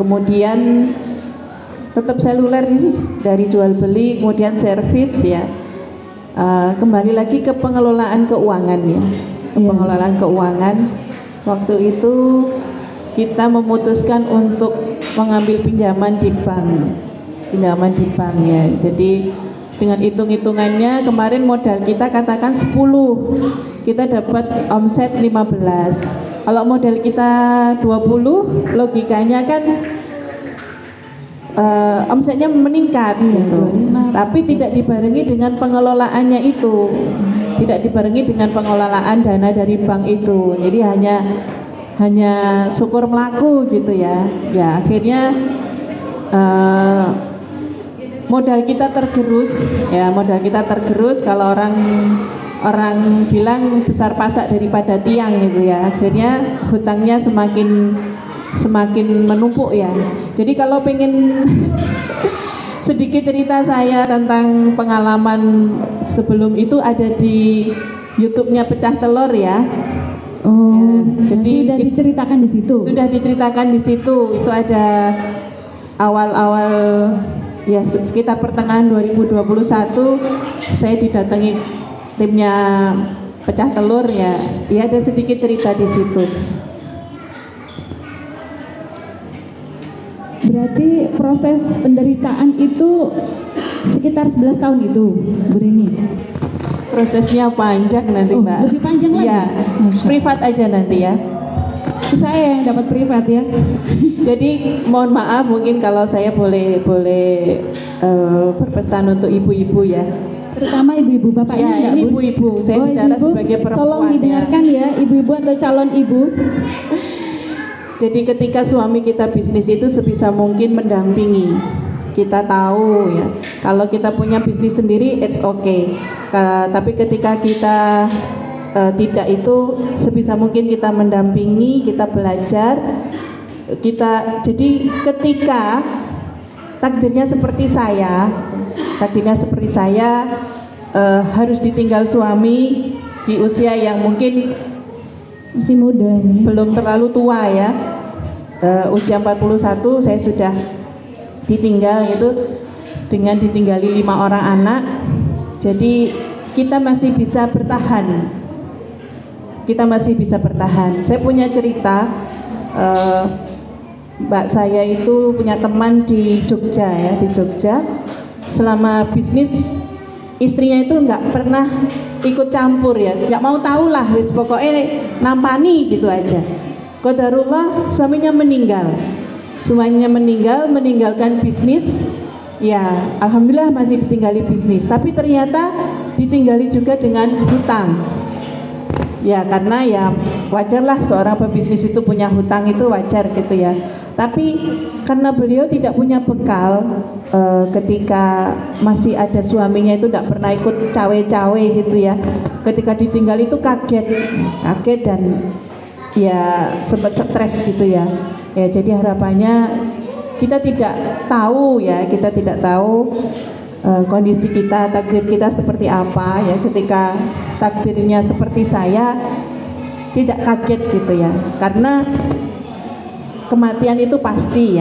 kemudian tetap seluler sih, dari jual beli, kemudian servis ya. Kembali lagi ke pengelolaan keuangan ya. Pengelolaan keuangan. Waktu itu kita memutuskan untuk mengambil pinjaman di bank ya. Jadi dengan hitung-hitungannya kemarin modal kita katakan 10, kita dapat omset 15. Kalau modal kita 20, logikanya kan omsetnya meningkat gitu. Tapi tidak dibarengi dengan pengelolaannya itu. Tidak dibarengi dengan pengelolaan dana dari bank itu. Jadi hanya syukur melaku gitu ya. Ya akhirnya modal kita tergerus ya, kalau orang bilang besar pasak daripada tiang gitu ya. Akhirnya hutangnya semakin menumpuk ya. Jadi kalau pengen sedikit cerita saya tentang pengalaman sebelum itu ada di YouTube-nya Pecah Telur ya. Oh, ya, jadi sudah diceritakan di situ. Sudah diceritakan di situ. Itu ada awal-awal ya sekitar pertengahan 2021 saya didatangi timnya Pecah Telur ya. Ya ada sedikit cerita di situ. proses penderitaan itu sekitar 11 tahun itu, Bu Reni. Prosesnya panjang nanti, Oh, Mbak. lebih panjang lagi? Iya, Masya. privat aja nanti ya. Saya yang dapat privat ya. Jadi mohon maaf mungkin kalau saya boleh berpesan untuk ibu-ibu ya. Terutama ibu-ibu, bapaknya Ya, enggak, ini Bu? ibu-ibu. Saya Oh, bicara ibu-ibu, sebagai perempuan. tolong ya. didengarkan ya, ibu-ibu atau calon ibu. Jadi ketika suami kita bisnis itu sebisa mungkin mendampingi. Kita tahu ya, kalau kita punya bisnis sendiri it's okay. Tapi ketika kita tidak, itu sebisa mungkin kita mendampingi, kita belajar, jadi ketika takdirnya seperti saya harus ditinggal suami di usia yang mungkin Masih muda ini. belum terlalu tua ya, usia 41 saya sudah ditinggal gitu, dengan ditinggali 5 orang anak. Jadi kita masih bisa bertahan, saya punya cerita. Mbak saya itu punya teman di Jogja ya, di Jogja. Selama bisnis istrinya itu nggak pernah ikut campur ya, nggak mau tahu lah, wis pokoknya nampani gitu aja. Qadarullah suaminya meninggalkan bisnis. Ya, alhamdulillah masih ditinggali bisnis, tapi ternyata ditinggali juga dengan hutang. Ya, karena ya wajarlah seorang pebisnis itu punya hutang, itu wajar gitu ya. Tapi karena beliau tidak punya bekal, ketika masih ada suaminya itu tidak pernah ikut cawe-cawe gitu ya. Ketika ditinggal itu kaget dan ya sempat stres gitu ya. Ya, jadi harapannya kita tidak tahu kondisi kita, takdir kita seperti apa ya. Ketika takdirnya seperti saya, tidak kaget gitu ya, karena kematian itu pasti,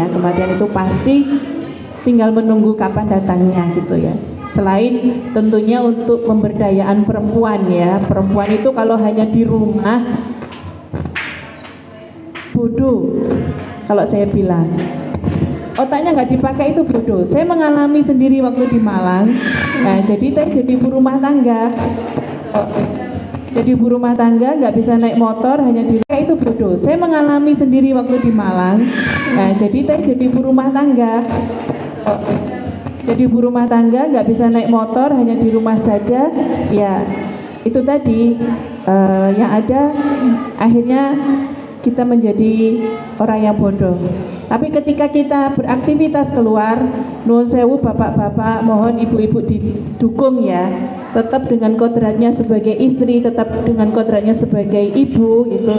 tinggal menunggu kapan datangnya gitu ya. Selain tentunya untuk pemberdayaan perempuan ya, perempuan itu kalau hanya di rumah bodoh, kalau saya bilang otaknya nggak dipakai itu bodoh. Saya mengalami sendiri waktu di Malang. Nah, jadi ibu rumah tangga. Jadi ibu rumah tangga nggak bisa naik motor, hanya di rumah, itu bodoh. Saya mengalami sendiri waktu di Malang. Nah, jadi ibu rumah tangga. Jadi ibu rumah tangga nggak bisa naik motor, hanya di rumah saja. Ya, itu tadi yang ada akhirnya kita menjadi orang yang bodoh. Tapi ketika kita beraktivitas keluar, nuwun sewu bapak-bapak, mohon ibu-ibu didukung ya, tetap dengan kodratnya sebagai istri, tetap dengan kodratnya sebagai ibu gitu.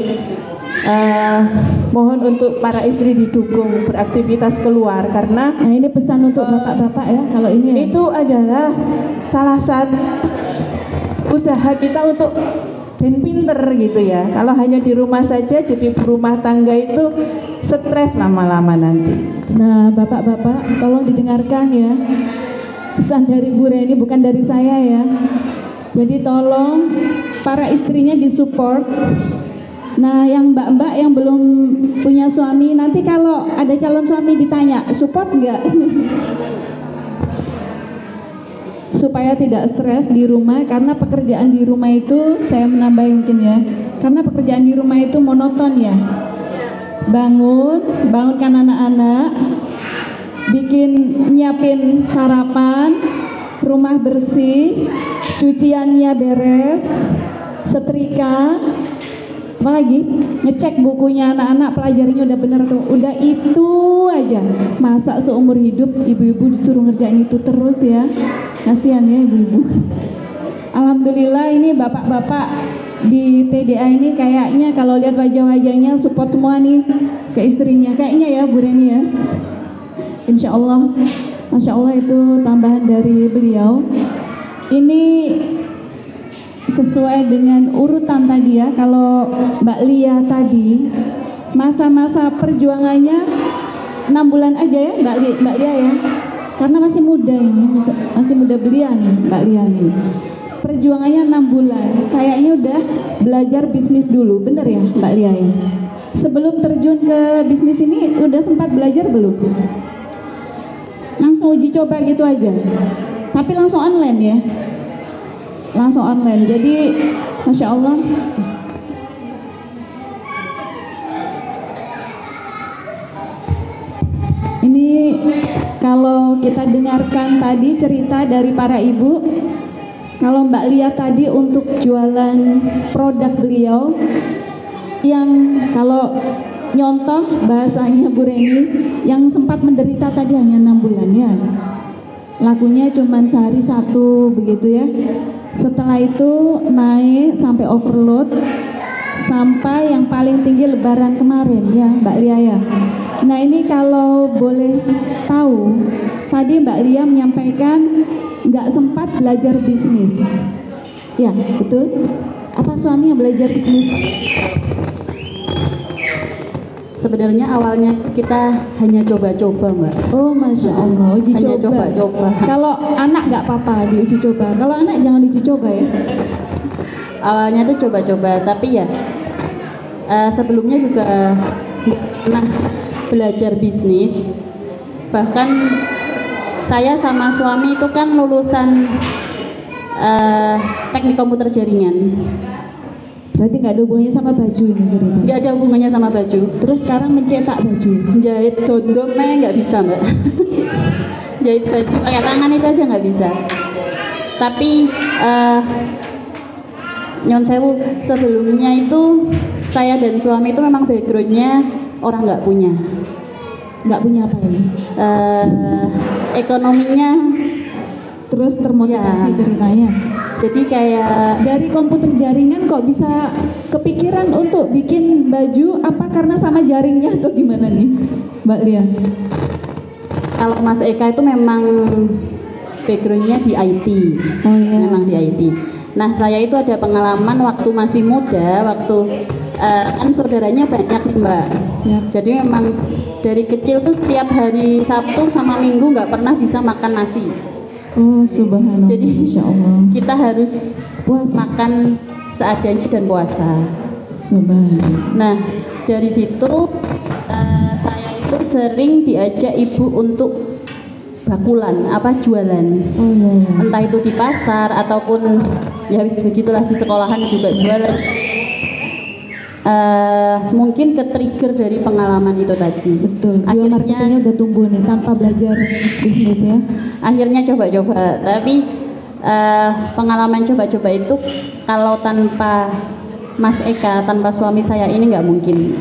Mohon untuk para istri didukung beraktivitas keluar, karena Nah, ini pesan untuk bapak-bapak ya, kalau ini ya. itu adalah salah satu usaha kita untuk dan pinter gitu ya. Kalau hanya di rumah saja jadi rumah tangga itu stres lama-lama nanti. Nah, bapak-bapak tolong didengarkan ya, pesan dari Bu Reni, bukan dari saya ya. Jadi tolong para istrinya disupport. Nah, yang mbak-mbak yang belum punya suami, nanti kalau ada calon suami ditanya, support nggak? Supaya tidak stres di rumah, karena pekerjaan di rumah itu, saya menambah mungkin ya, karena pekerjaan di rumah itu monoton ya. Bangunkan anak-anak, nyiapin sarapan, rumah bersih, cuciannya beres, setrika, apalagi ngecek bukunya anak-anak, pelajarinya udah bener tuh, udah itu aja. Masa seumur hidup ibu-ibu disuruh ngerjain itu terus ya, kasihan ya ibu-ibu. Alhamdulillah ini bapak-bapak di TDA ini kayaknya kalau lihat wajah-wajahnya support semua nih ke istrinya, kayaknya ya Bu Reni ya. Insya Allah, Masya Allah, itu tambahan dari beliau. Ini sesuai dengan urutan tadi ya. Kalau Mbak Lia tadi masa-masa perjuangannya 6 bulan aja ya Mbak Lia ya, karena masih muda ini, masih muda belia nih Mbak Lia nih. Perjuangannya 6 bulan, kayaknya udah belajar bisnis dulu, bener ya Mbak Lia ya? Sebelum terjun ke bisnis ini udah sempat belajar belum? langsung uji coba gitu aja. Tapi langsung online ya. Langsung online. Jadi Masya Allah. Ini kalau kita dengarkan tadi cerita dari para ibu, kalau Mbak Lia tadi untuk jualan produk beliau yang kalau nyontoh bahasanya Bu Reni yang sempat menderita tadi hanya 6 bulan ya, lakunya cuma sehari 1 begitu ya. Setelah itu naik sampai overload sampai yang paling tinggi Lebaran kemarin ya Mbak Lia ya. Nah ini kalau boleh tahu, tadi Mbak Lia menyampaikan nggak sempat belajar bisnis. Ya betul. Apa suami yang belajar bisnis? Sebenarnya awalnya kita hanya coba-coba, Mbak. Oh Masya Allah, uji Hanya coba. coba-coba. Kalau anak nggak apa-apa diuji coba. Kalau anak jangan diuji coba ya. Awalnya tuh coba-coba, tapi ya sebelumnya juga nggak pernah belajar bisnis. Bahkan saya sama suami itu kan lulusan teknik komputer jaringan. Berarti nggak ada hubungannya sama baju ini cerita. Nggak ada hubungannya sama baju. Terus sekarang mencetak baju. Jahit dondongnya nggak bisa, Mbak. Jahit baju pakai tangan itu aja nggak bisa. Tapi nyon sewu, sebelumnya itu saya dan suami itu memang backgroundnya orang nggak punya. Nggak punya apa ini? Ekonominya Terus termotivasi Ya. ceritanya. jadi kayak Dari komputer jaringan kok bisa kepikiran untuk bikin baju, apa karena sama jaringnya atau gimana nih Mbak Lia? kalau Mas Eka itu memang backgroundnya di IT. Oh iya. Memang di IT. Nah, saya itu ada pengalaman waktu masih muda, waktu kan saudaranya banyak nih, Mbak. Siap. Jadi memang dari kecil tuh setiap hari Sabtu sama Minggu nggak pernah bisa makan nasi. Oh subhanallah. Jadi Masya Allah. kita harus Puasa. makan seadanya dan puasa. Subhanallah. Nah, dari situ saya itu sering diajak ibu untuk bakulan, apa jualan. Oh iya, iya. Entah itu di pasar ataupun ya begitulah di sekolahan juga jualan. Mungkin ke trigger dari pengalaman itu tadi. Betul. Jiwa Akhirnya marketingnya udah tumbuh nih tanpa belajar bisnis ya. akhirnya coba-coba. Tapi pengalaman coba-coba itu kalau tanpa Mas Eka, tanpa suami saya ini nggak mungkin.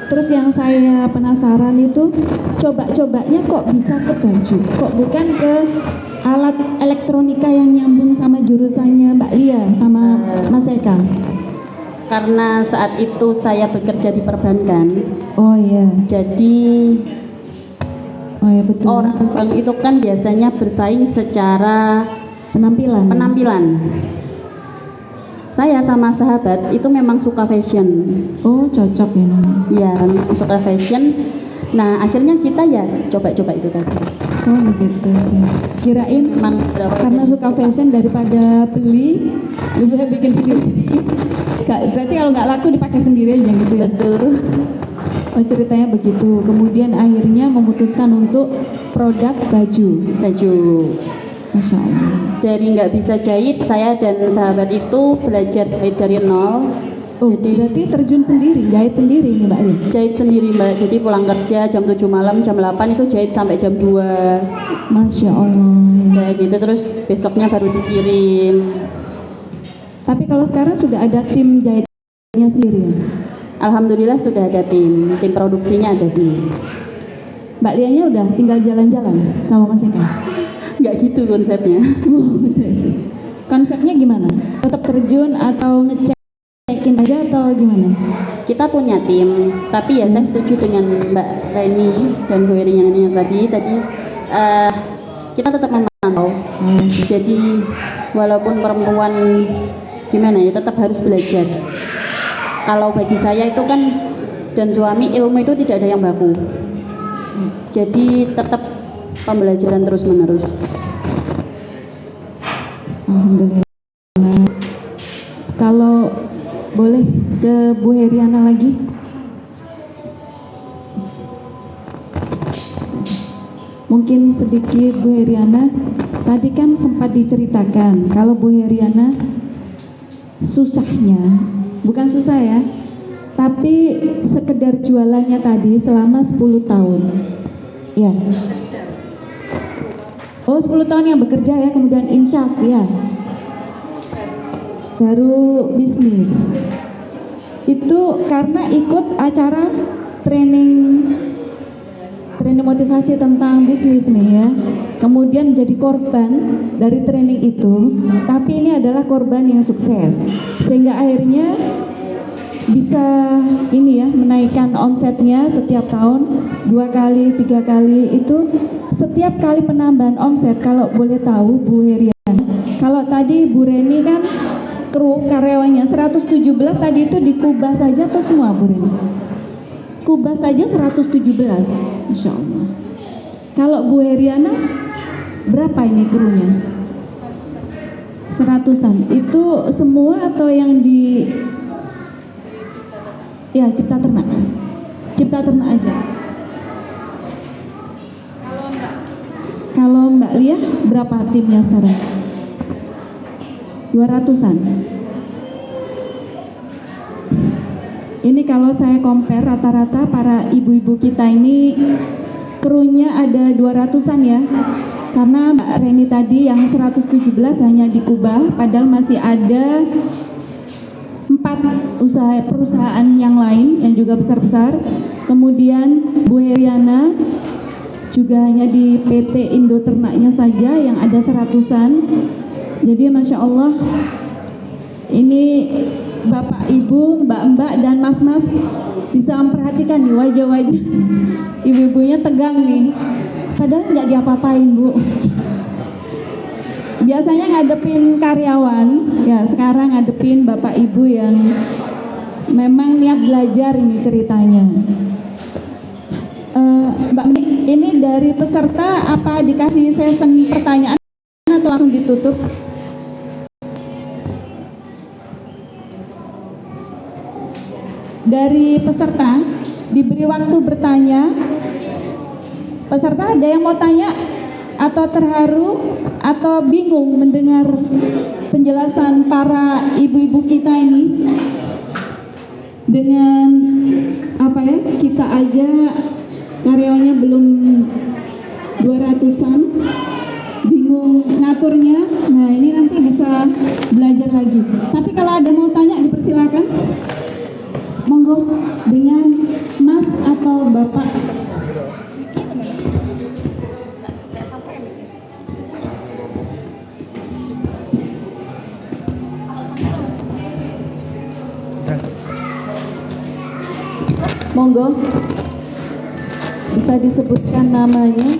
Terus yang saya penasaran itu coba-cobanya kok bisa ke baju, kok bukan ke alat elektronika yang nyambung sama jurusannya Mbak Lia sama Mas Eka? Karena saat itu saya bekerja di perbankan, Oh iya, jadi oh iya betul. orang bank itu kan biasanya bersaing secara Penampilan. penampilan. Saya sama sahabat itu memang suka fashion. Oh cocok ya. Ya, memang suka fashion. Nah, akhirnya kita ya coba-coba itu tadi. Oh begitu sih. Kirain Memang berapa karena jenis suka fashion daripada beli, lebih baik bikin sendiri. Berarti kalau nggak laku dipakai sendiri aja gitu ya. Betul. Oh ceritanya begitu. Kemudian akhirnya memutuskan untuk produk baju. Baju. Masya Allah. Dari nggak bisa jahit, saya dan sahabat itu belajar jahit dari nol. Oh, Jadi berarti terjun sendiri, jahit sendiri nih Mbak Lia? jahit sendiri, Mbak. Jadi pulang kerja jam 7 malam, jam 8 itu jahit sampai jam 2. Masya Allah. Kayak gitu, terus besoknya baru dikirim. Tapi kalau sekarang sudah ada tim jahitnya sendiri ya? Alhamdulillah sudah ada tim produksinya ada sendiri. Mbak Lianya udah tinggal jalan-jalan sama Mas Eka? Nggak gitu konsepnya. Konsepnya gimana? Tetap terjun atau ngecekin aja atau gimana? Kita punya tim, tapi ya saya setuju dengan Mbak Reni dan Bu Eri yang tadi kita tetap memantau. Jadi walaupun perempuan gimana ya, tetap harus belajar. Kalau bagi saya itu kan dan suami, ilmu itu tidak ada yang baku. Jadi tetap pembelajaran terus menerus. Alhamdulillah. Kalau boleh ke Bu Heriana lagi. Mungkin sedikit Bu Heriana, tadi kan sempat diceritakan kalau Bu Heriana susahnya, bukan susah ya, tapi sekedar jualannya tadi selama 10 tahun. Ya. Oh, 10 tahun yang bekerja ya, kemudian insyaf ya. Baru bisnis. Itu karena ikut acara training motivasi tentang bisnis nih ya, kemudian menjadi korban dari training itu, tapi ini adalah korban yang sukses sehingga akhirnya bisa ini ya, menaikkan omsetnya setiap tahun 2 kali 3 kali. Itu setiap kali penambahan omset, kalau boleh tahu Bu Heriana, kalau tadi Bu Reni kan kru karyawannya 117, tadi itu dikubah saja atau semua Bu Reni? Kubah saja 117, Insya Allah. Kalau Bu Heriana berapa ini krunya? 100-an. Itu semua atau yang di ya cipta ternak? Cipta ternak aja. Kalau Mbak Lia berapa timnya sekarang? 200-an. Ini kalau saya compare rata-rata para ibu-ibu kita ini krunya ada 200-an ya. Karena Mbak Reni tadi yang 117 hanya dikubah, padahal masih ada 4 perusahaan yang lain yang juga besar-besar. Kemudian Bu Heriana juga hanya di PT Indo Ternaknya saja yang ada 100-an. Jadi Masya Allah, ini Bapak Ibu, Mbak-mbak dan Mas-mas bisa memperhatikan nih wajah-wajah ibu-ibunya tegang nih. Padahal nggak diapa-apain Bu. Biasanya ngadepin karyawan, ya sekarang ngadepin Bapak Ibu yang memang niat belajar ini ceritanya. Mbak, ini dari peserta apa dikasih sesi pertanyaan atau langsung ditutup? Dari peserta diberi waktu bertanya. Peserta ada yang mau tanya atau terharu atau bingung mendengar penjelasan para ibu-ibu kita ini? Dengan apa ya, kita aja karyawannya belum 200-an, bingung ngaturnya. Nah ini nanti bisa belajar lagi. Tapi kalau ada mau tanya dipersilakan. Monggo dengan Mas atau Bapak. Monggo, bisa disebutkan namanya.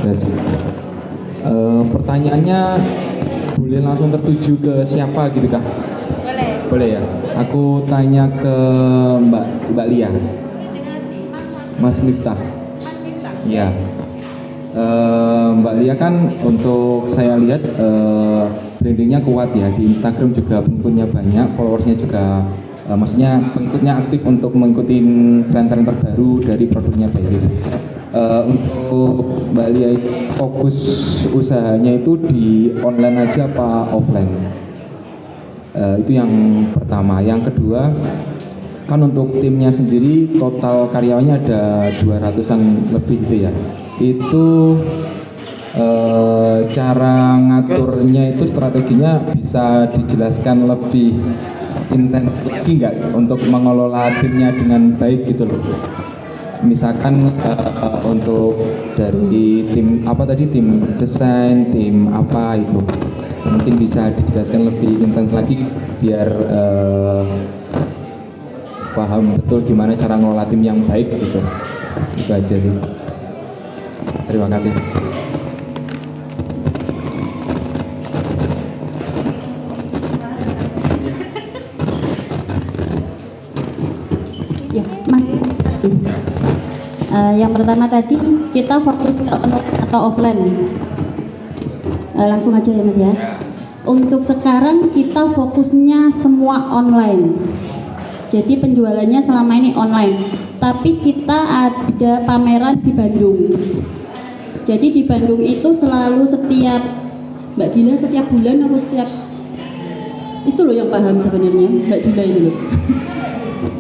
Yes. Pertanyaannya boleh langsung tertuju ke siapa gitu kah? Boleh. Boleh ya. Aku tanya ke Mbak Lia. Mas Miftah. Iya. Mbak Lia kan untuk saya lihat brandingnya kuat ya, di Instagram juga pengikutnya banyak, followersnya juga maksudnya pengikutnya aktif untuk mengikuti tren-tren terbaru dari produknya Bayrif. Untuk Mbak Lia fokus usahanya itu di online aja apa offline? Itu yang pertama. Yang kedua, kan untuk timnya sendiri total karyawannya ada 200-an lebih gitu ya. Itu cara ngaturnya itu strateginya bisa dijelaskan lebih intens lagi nggak untuk mengelola timnya dengan baik gitu loh. Misalkan untuk dari tim apa tadi, tim desain, tim apa itu mungkin bisa dijelaskan lebih intens lagi biar paham betul gimana cara ngelola tim yang baik gitu. Itu aja sih. Terima kasih. Ya, Mas. Yang pertama tadi kita fokus ke online atau offline. Langsung aja ya Mas ya. Untuk sekarang kita fokusnya semua online. Jadi penjualannya selama ini online. Tapi kita ada pameran di Bandung. Jadi di Bandung itu selalu setiap Mbak Dila setiap bulan atau setiap itu loh yang paham sebenarnya Mbak Dila ini loh.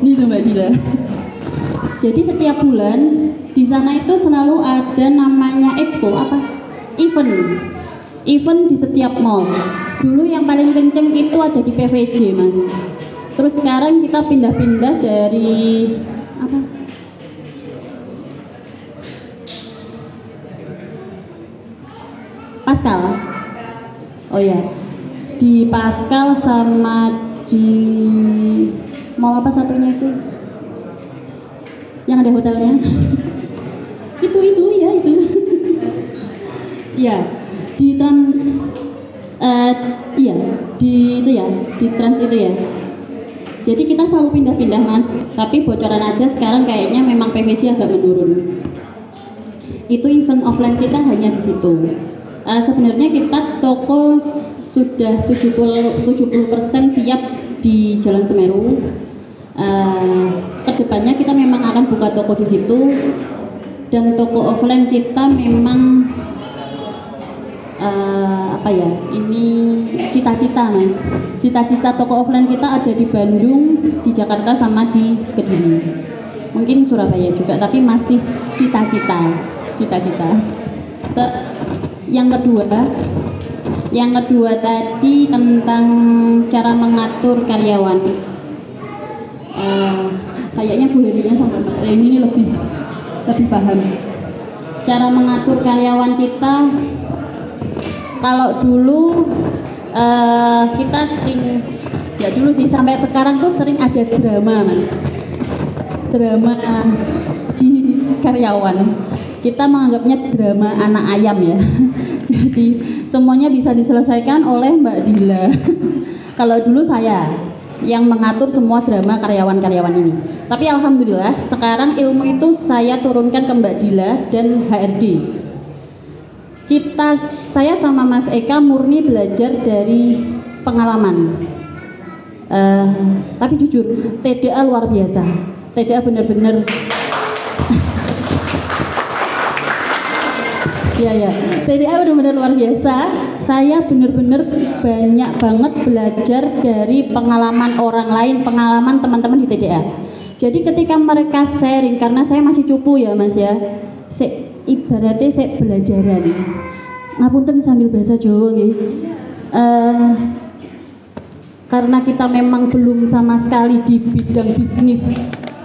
Ini loh Mbak Dila. Jadi setiap bulan di sana itu selalu ada namanya expo apa? Event di setiap mall. Dulu yang paling kenceng itu ada di PVJ Mas. Terus sekarang kita pindah-pindah dari apa? Pascal. Oh ya, di Pascal sama di mall apa satunya itu? Yang ada hotelnya? itu ya itu. Ya, di Trans iya, di itu ya, di Trans itu ya. Jadi kita selalu pindah-pindah Mas, tapi bocoran aja sekarang kayaknya memang PVJ agak menurun. Itu event offline kita hanya di situ. Sebenarnya kita toko sudah 70% siap di Jalan Semeru. Kedepannya kita memang akan buka toko di situ, dan toko offline kita memang apa ya, ini cita-cita Mas, cita-cita toko offline kita ada di Bandung, di Jakarta sama di Kediri, mungkin Surabaya juga, tapi masih cita-cita. Yang kedua tadi tentang cara mengatur karyawan. Kayaknya Bu Herinya sama Mbak Reni ini lebih paham. Cara mengatur karyawan kita, kalau dulu kita sering, ya dulu sih sampai sekarang tuh sering ada drama Mas, drama di karyawan. Kita menganggapnya drama anak ayam ya. Jadi semuanya bisa diselesaikan oleh Mbak Dila. Kalau dulu saya yang mengatur semua drama karyawan-karyawan ini. Tapi alhamdulillah sekarang ilmu itu saya turunkan ke Mbak Dila dan HRD. Saya sama Mas Eka murni belajar dari pengalaman. Tapi jujur, TDA luar biasa. TDA benar-benar ya, TDA benar-benar luar biasa. Saya benar-benar banyak banget belajar dari pengalaman orang lain, pengalaman teman-teman di TDA. Jadi ketika mereka sharing, karena saya masih cupu ya Mas ya, ibaratnya saya belajaran. Ngapunten sambil bahasa Jawa nggih. Karena kita memang belum sama sekali di bidang bisnis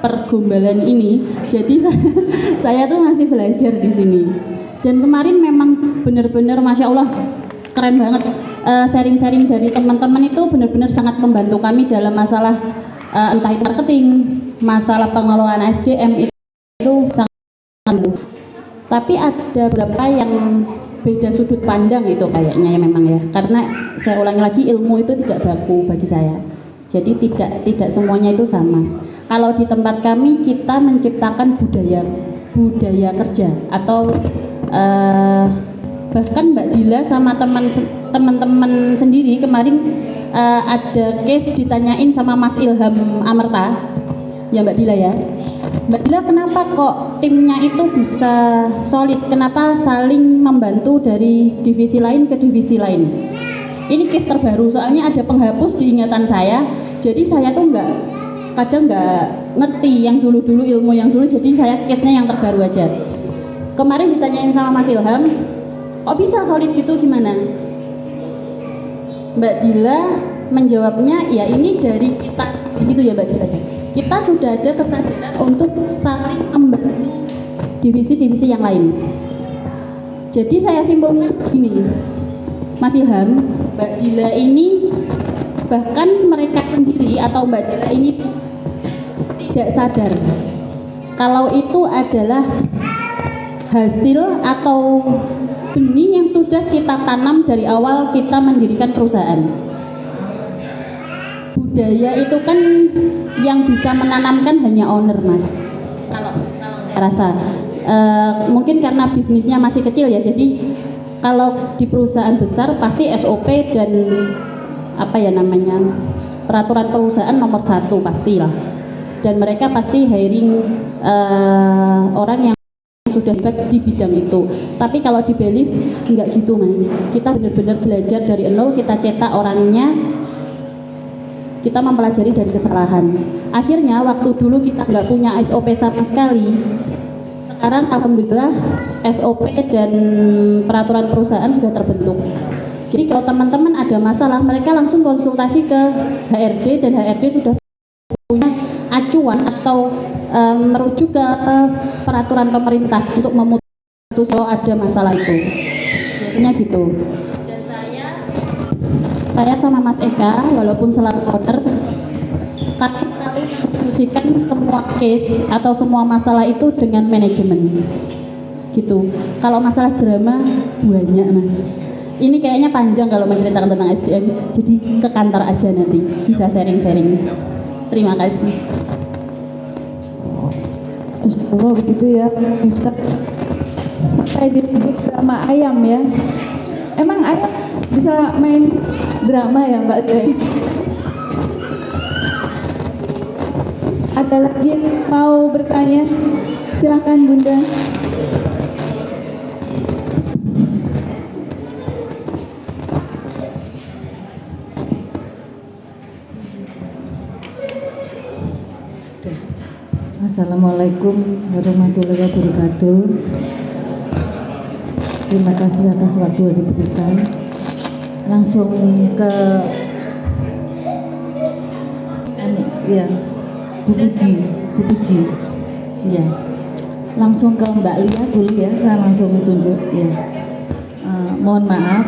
pergombalan ini, jadi saya tuh masih belajar di sini. Dan kemarin memang benar-benar Masya Allah keren banget, sharing-sharing dari teman-teman itu benar-benar sangat membantu kami dalam masalah entah itu marketing, masalah pengelolaan SDM itu sangat membantu. Tapi ada beberapa yang beda sudut pandang itu kayaknya ya memang ya, karena saya ulangi lagi, ilmu itu tidak baku bagi saya. Jadi tidak semuanya itu sama. Kalau di tempat kami kita menciptakan budaya kerja, atau bahkan Mbak Dila sama teman-teman sendiri kemarin ada case ditanyain sama Mas Ilham Amerta ya Mbak Dila ya, Mbak Dila kenapa kok timnya itu bisa solid, kenapa saling membantu dari divisi lain ke divisi lain. Ini case terbaru, soalnya ada penghapus di ingatan saya, jadi saya tuh kadang nggak ngerti yang dulu-dulu, ilmu yang dulu, jadi saya case-nya yang terbaru aja. Kemarin ditanyain sama Mas Ilham, kok bisa solid gitu, gimana? Mbak Dila menjawabnya, ya ini dari kita, gitu ya Mbak Dila. Kita sudah ada kesadaran untuk saling membantu divisi-divisi yang lain. Jadi saya simpulkan gini, Mas Ilham, Mbak Dila ini, bahkan mereka sendiri atau Mbak Dila ini tidak sadar kalau itu adalah hasil atau benih yang sudah kita tanam dari awal kita mendirikan perusahaan. budaya itu kan yang bisa menanamkan hanya owner, Mas. Kalau saya rasa mungkin karena bisnisnya masih kecil ya, jadi kalau di perusahaan besar pasti SOP dan apa ya namanya, peraturan perusahaan nomor 1 pastilah, dan mereka pasti hiring orang yang sudah hebat di bidang itu. Tapi kalau di Belief nggak gitu, Mas. Kita benar-benar belajar dari nol, kita cetak orangnya, kita mempelajari dari kesalahan. Akhirnya waktu dulu kita nggak punya SOP sama sekali, sekarang alhamdulillah SOP dan peraturan perusahaan sudah terbentuk. Jadi kalau teman-teman ada masalah, mereka langsung konsultasi ke HRD, dan HRD sudah punya acuan atau merujuk ke peraturan pemerintah untuk memutus kalau ada masalah itu. Biasanya gitu. Dan saya sama Mas Eka, walaupun selalu owner, kami selalu mendiskusikan semua case atau semua masalah itu dengan manajemen. Gitu. Kalau masalah drama banyak, Mas. Ini kayaknya panjang kalau menceritakan tentang SDM, jadi ke kantor aja nanti bisa sharing-sharing. Terima kasih. Oh begitu ya, Mister. Sampai disebut drama ayam ya. Emang ayam bisa main drama ya, Mbak Jai? Ada lagi yang mau bertanya? Silahkan Bunda. Assalamualaikum warahmatullahi wabarakatuh. Terima kasih atas waktu yang diberikan. Langsung ke ya, Bu Puji. Ya. Langsung ke Mbak Lia dulu ya, saya langsung tunjuk ya. Mohon maaf,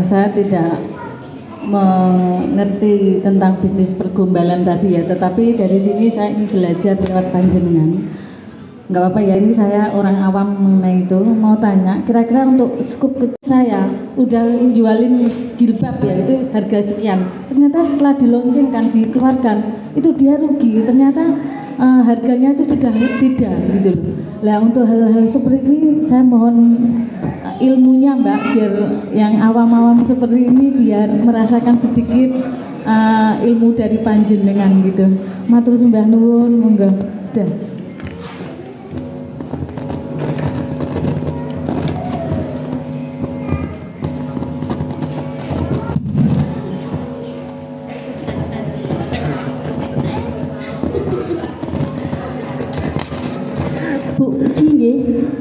saya tidak mengerti tentang bisnis pergombalan tadi ya, tetapi dari sini saya ingin belajar lewat panjenengan. Nggak apa-apa ya, ini saya orang awam mengenai itu. Mau tanya, kira-kira untuk skup ke saya udah jualin jilbab ya, itu harga sekian, ternyata setelah diloncengkan, dikeluarkan, itu dia rugi, ternyata harganya itu sudah beda gitu loh. Nah, untuk hal-hal seperti ini saya mohon ilmunya Mbak, biar yang awam-awam seperti ini biar merasakan sedikit ilmu dari panjenengan gitu. Matur sembah nuwun, monggo. Sudah. Bu Puji nggih,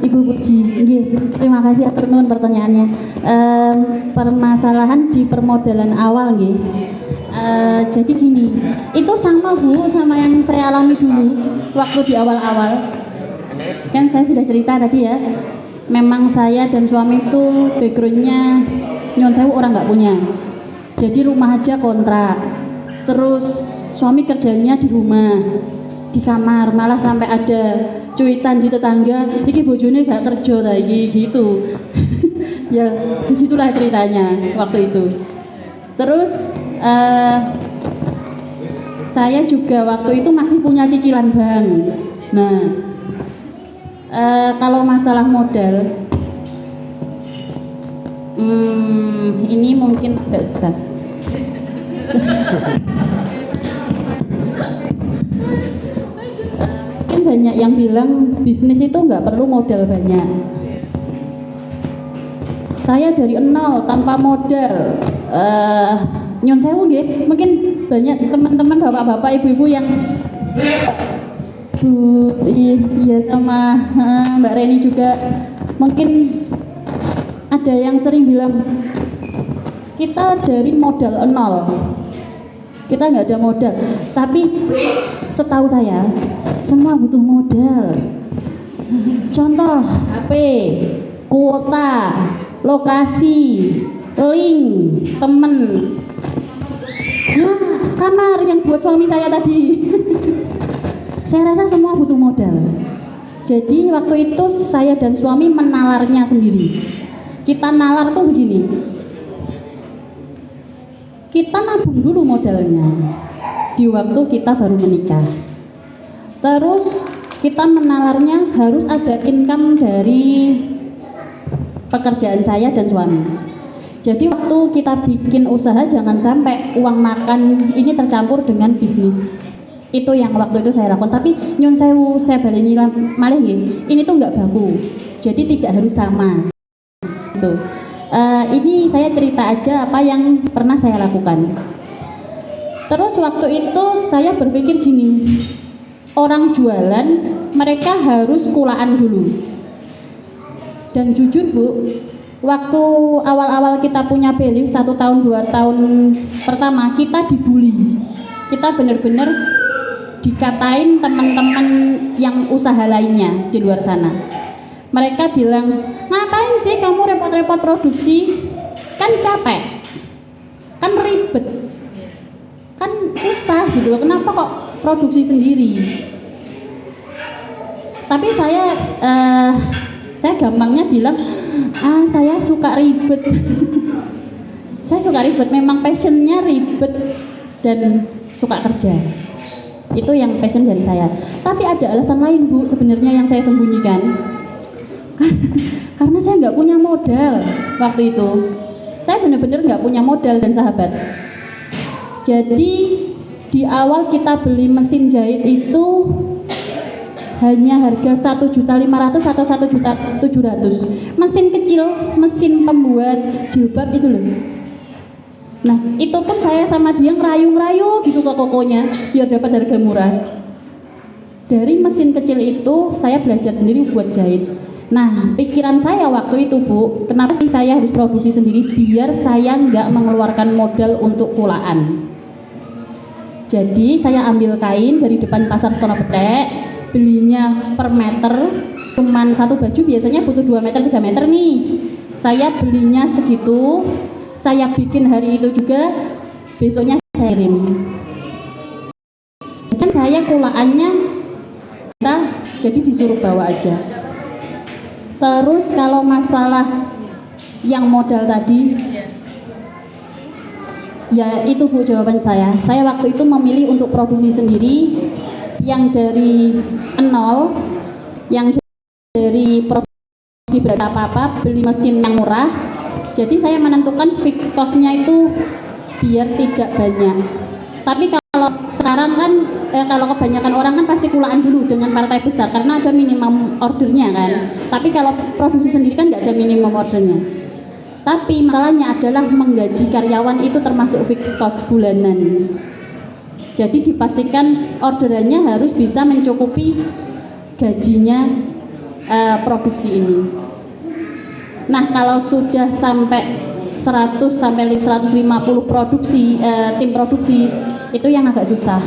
Ibu Puji nggih. Terima kasih atur nuwun pertanyaannya. Permasalahan di permodalan awal nggih. Jadi gini, itu sama Bu sama yang saya alami dulu waktu di awal-awal. Kan saya sudah cerita tadi ya. Memang saya dan suami itu backgroundnya nyon sewu orang nggak punya. Jadi rumah aja kontrak. Terus suami kerjanya di rumah, di kamar, malah sampai ada cuitan di tetangga, iki bojone gak kerja ta iki gitu. Ya begitulah ceritanya waktu itu. Terus saya juga waktu itu masih punya cicilan bank. Nah, kalau masalah modal ini mungkin tidak susah. Mungkin banyak yang bilang bisnis itu nggak perlu modal banyak. Saya dari nol tanpa modal, nyon sewu nggih, mungkin banyak teman-teman bapak-bapak ibu-ibu yang iya sama Mbak Reni juga mungkin ada yang sering bilang kita dari modal nol, kita nggak ada modal, tapi setahu saya semua butuh modal. Contoh HP, kuota, lokasi, link, temen, nah, kamar yang buat suami saya tadi. Saya rasa semua butuh modal. Jadi waktu itu saya dan suami menalarnya sendiri. Kita nalar tuh begini, kita nabung dulu modalnya di waktu kita baru menikah. Terus kita menalarnya harus ada income dari pekerjaan saya dan suami. Jadi waktu kita bikin usaha jangan sampai uang makan ini tercampur dengan bisnis. Itu yang waktu itu saya lakukan. Tapi nyun sewu saya baleni malih nggih, ini tuh nggak baku. Jadi tidak harus sama. Gitu. Ini saya cerita aja apa yang pernah saya lakukan. Terus waktu itu saya berpikir gini, orang jualan mereka harus kulaan dulu. Dan jujur Bu, waktu awal-awal kita punya belief 1 tahun 2 tahun pertama kita dibully. Kita benar-benar dikatain teman-teman yang usaha lainnya di luar sana. Mereka bilang, ngapain sih kamu repot-repot produksi? Kan capek, kan ribet, kan susah gitu loh. Kenapa kok produksi sendiri? Tapi saya gampangnya bilang, saya suka ribet. Saya suka ribet, memang passionnya ribet dan suka kerja. Itu yang passion dari saya. Tapi ada alasan lain Bu sebenarnya yang saya sembunyikan. Karena saya nggak punya modal waktu itu. Saya benar-benar nggak punya modal dan sahabat. Jadi di awal kita beli mesin jahit itu hanya harga 1.500.000 atau 1.700.000. Mesin kecil, mesin pembuat jilbab itu loh. Nah itu pun saya sama dia ngerayu-ngerayu gitu ke kokonya biar dapat harga murah. Dari mesin kecil itu saya belajar sendiri buat jahit. Nah pikiran saya waktu itu Bu, kenapa sih saya harus produksi sendiri biar saya nggak mengeluarkan modal untuk kulaan. Jadi saya ambil kain dari depan pasar Tonopetek, belinya per meter, cuman satu baju biasanya butuh 2 meter 3 meter nih. Saya belinya segitu, saya bikin hari itu juga, besoknya saya kirim. Kan saya kulaannya kita jadi disuruh bawa aja. Terus kalau masalah yang modal tadi, ya itu Bu jawaban saya. Saya waktu itu memilih untuk produksi sendiri, yang dari nol, yang dari produksi berapa apa, beli mesin yang murah. Jadi saya menentukan fixed cost-nya itu biar tidak banyak. Tapi kalau sekarang kan, kalau kebanyakan orang kan pasti kulaan dulu dengan partai besar karena ada minimum ordernya kan. Tapi kalau produksi sendiri kan nggak ada minimum ordernya. Tapi masalahnya adalah menggaji karyawan itu termasuk fixed cost bulanan. Jadi dipastikan orderannya harus bisa mencukupi gajinya produksi ini. Nah kalau sudah sampai 100 sampai 150 produksi, tim produksi itu yang agak susah.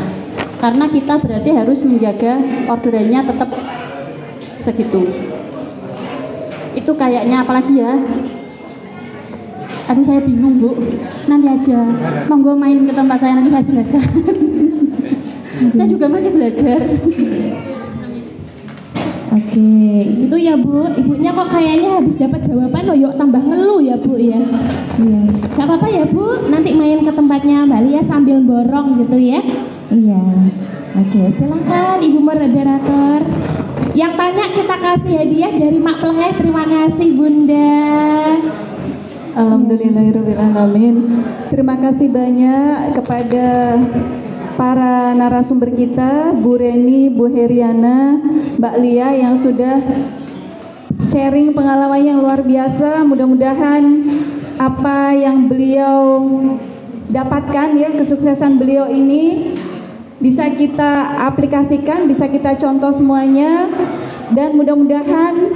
Karena kita berarti harus menjaga orderannya tetap segitu. Itu kayaknya apalagi ya? Aduh saya bingung Bu, nanti aja monggo main ke tempat saya, nanti saya jelaskan. Saya juga masih belajar. Oke, itu ya Bu, ibunya kok kayaknya habis dapat jawaban loh, yuk tambah ngeluh ya Bu ya. Iya, gak apa-apa ya Bu, nanti main ke tempatnya Mbak Lia sambil borong gitu ya. Iya, oke silahkan Ibu moderator. Yang tanya kita kasih hadiah dari Mak Plengeh, terima kasih Bunda. Alhamdulillahirrahmanirrahim. Terima kasih banyak kepada para narasumber kita, Bu Reni, Bu Heriana, Mbak Lia yang sudah sharing pengalaman yang luar biasa. Mudah-mudahan apa yang beliau dapatkan ya, kesuksesan beliau ini bisa kita aplikasikan, bisa kita contoh semuanya, dan mudah-mudahan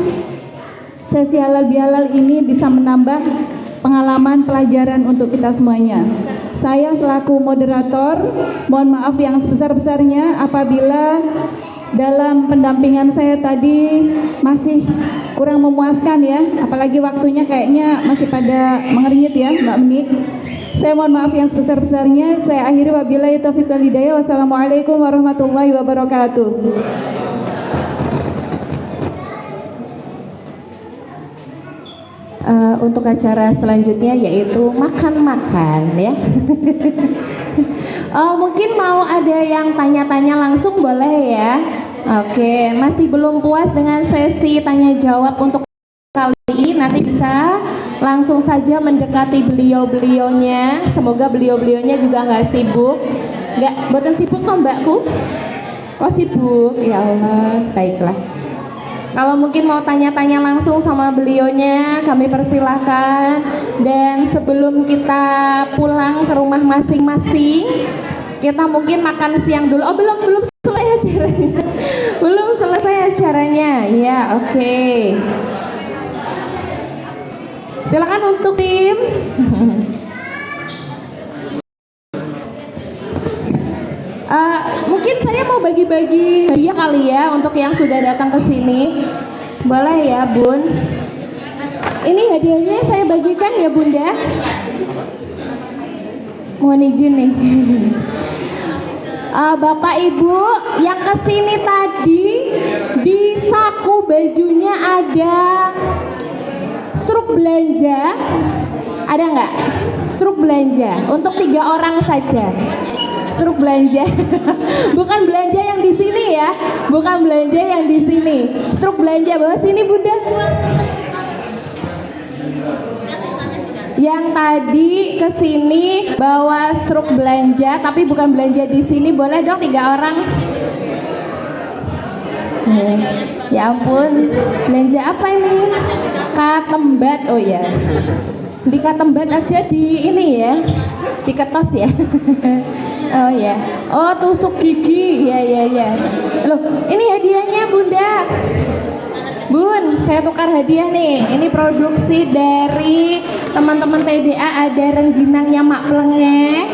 sesi halal bihalal ini bisa menambah pengalaman pelajaran untuk kita semuanya. Saya selaku moderator mohon maaf yang sebesar-besarnya apabila dalam pendampingan saya tadi masih kurang memuaskan ya, apalagi waktunya kayaknya masih pada mengeringit ya Mbak Menik. Saya mohon maaf yang sebesar-besarnya. Saya akhiri wabillahi taufiq wal hidayah. Wassalamualaikum warahmatullahi wabarakatuh. untuk acara selanjutnya yaitu makan-makan ya. Mungkin mau ada yang tanya-tanya langsung boleh ya. Oke, masih belum puas dengan sesi tanya jawab untuk kali ini, nanti bisa langsung saja mendekati beliau-beliaunya. Semoga beliau-beliaunya juga nggak sibuk. Boten sibuk kok mbakku? Kok sibuk? Ya Allah, baiklah. Kalau mungkin mau tanya-tanya langsung sama beliaunya, kami persilahkan. Dan sebelum kita pulang ke rumah masing-masing, kita mungkin makan siang dulu. Oh, belum selesai acaranya. Belum selesai acaranya. Ya, oke. Silakan untuk tim. Mungkin saya mau bagi-bagi hadiah kali ya untuk yang sudah datang ke sini. Boleh ya, Bun? Ini hadiahnya saya bagikan ya, Bunda. Mohon izin nih. Bapak Ibu yang kesini tadi, di saku bajunya ada struk belanja. Ada nggak? Struk belanja untuk 3 orang saja. Struk belanja, bukan belanja yang di sini ya, bukan belanja yang di sini. Struk belanja bawa sini Bunda. Yang tadi ke sini bawa struk belanja, tapi bukan belanja di sini, boleh dong 3 orang. Ya ampun, belanja apa ini? Katembat, oh ya. Di Katembat aja di ini ya, diketos ya. Oh ya, oh tusuk gigi, ya. Loh, ini hadiahnya Bunda. Bun, saya tukar hadiah nih. Ini produksi dari teman-teman TDA, ada rengginangnya Mak Plengeh.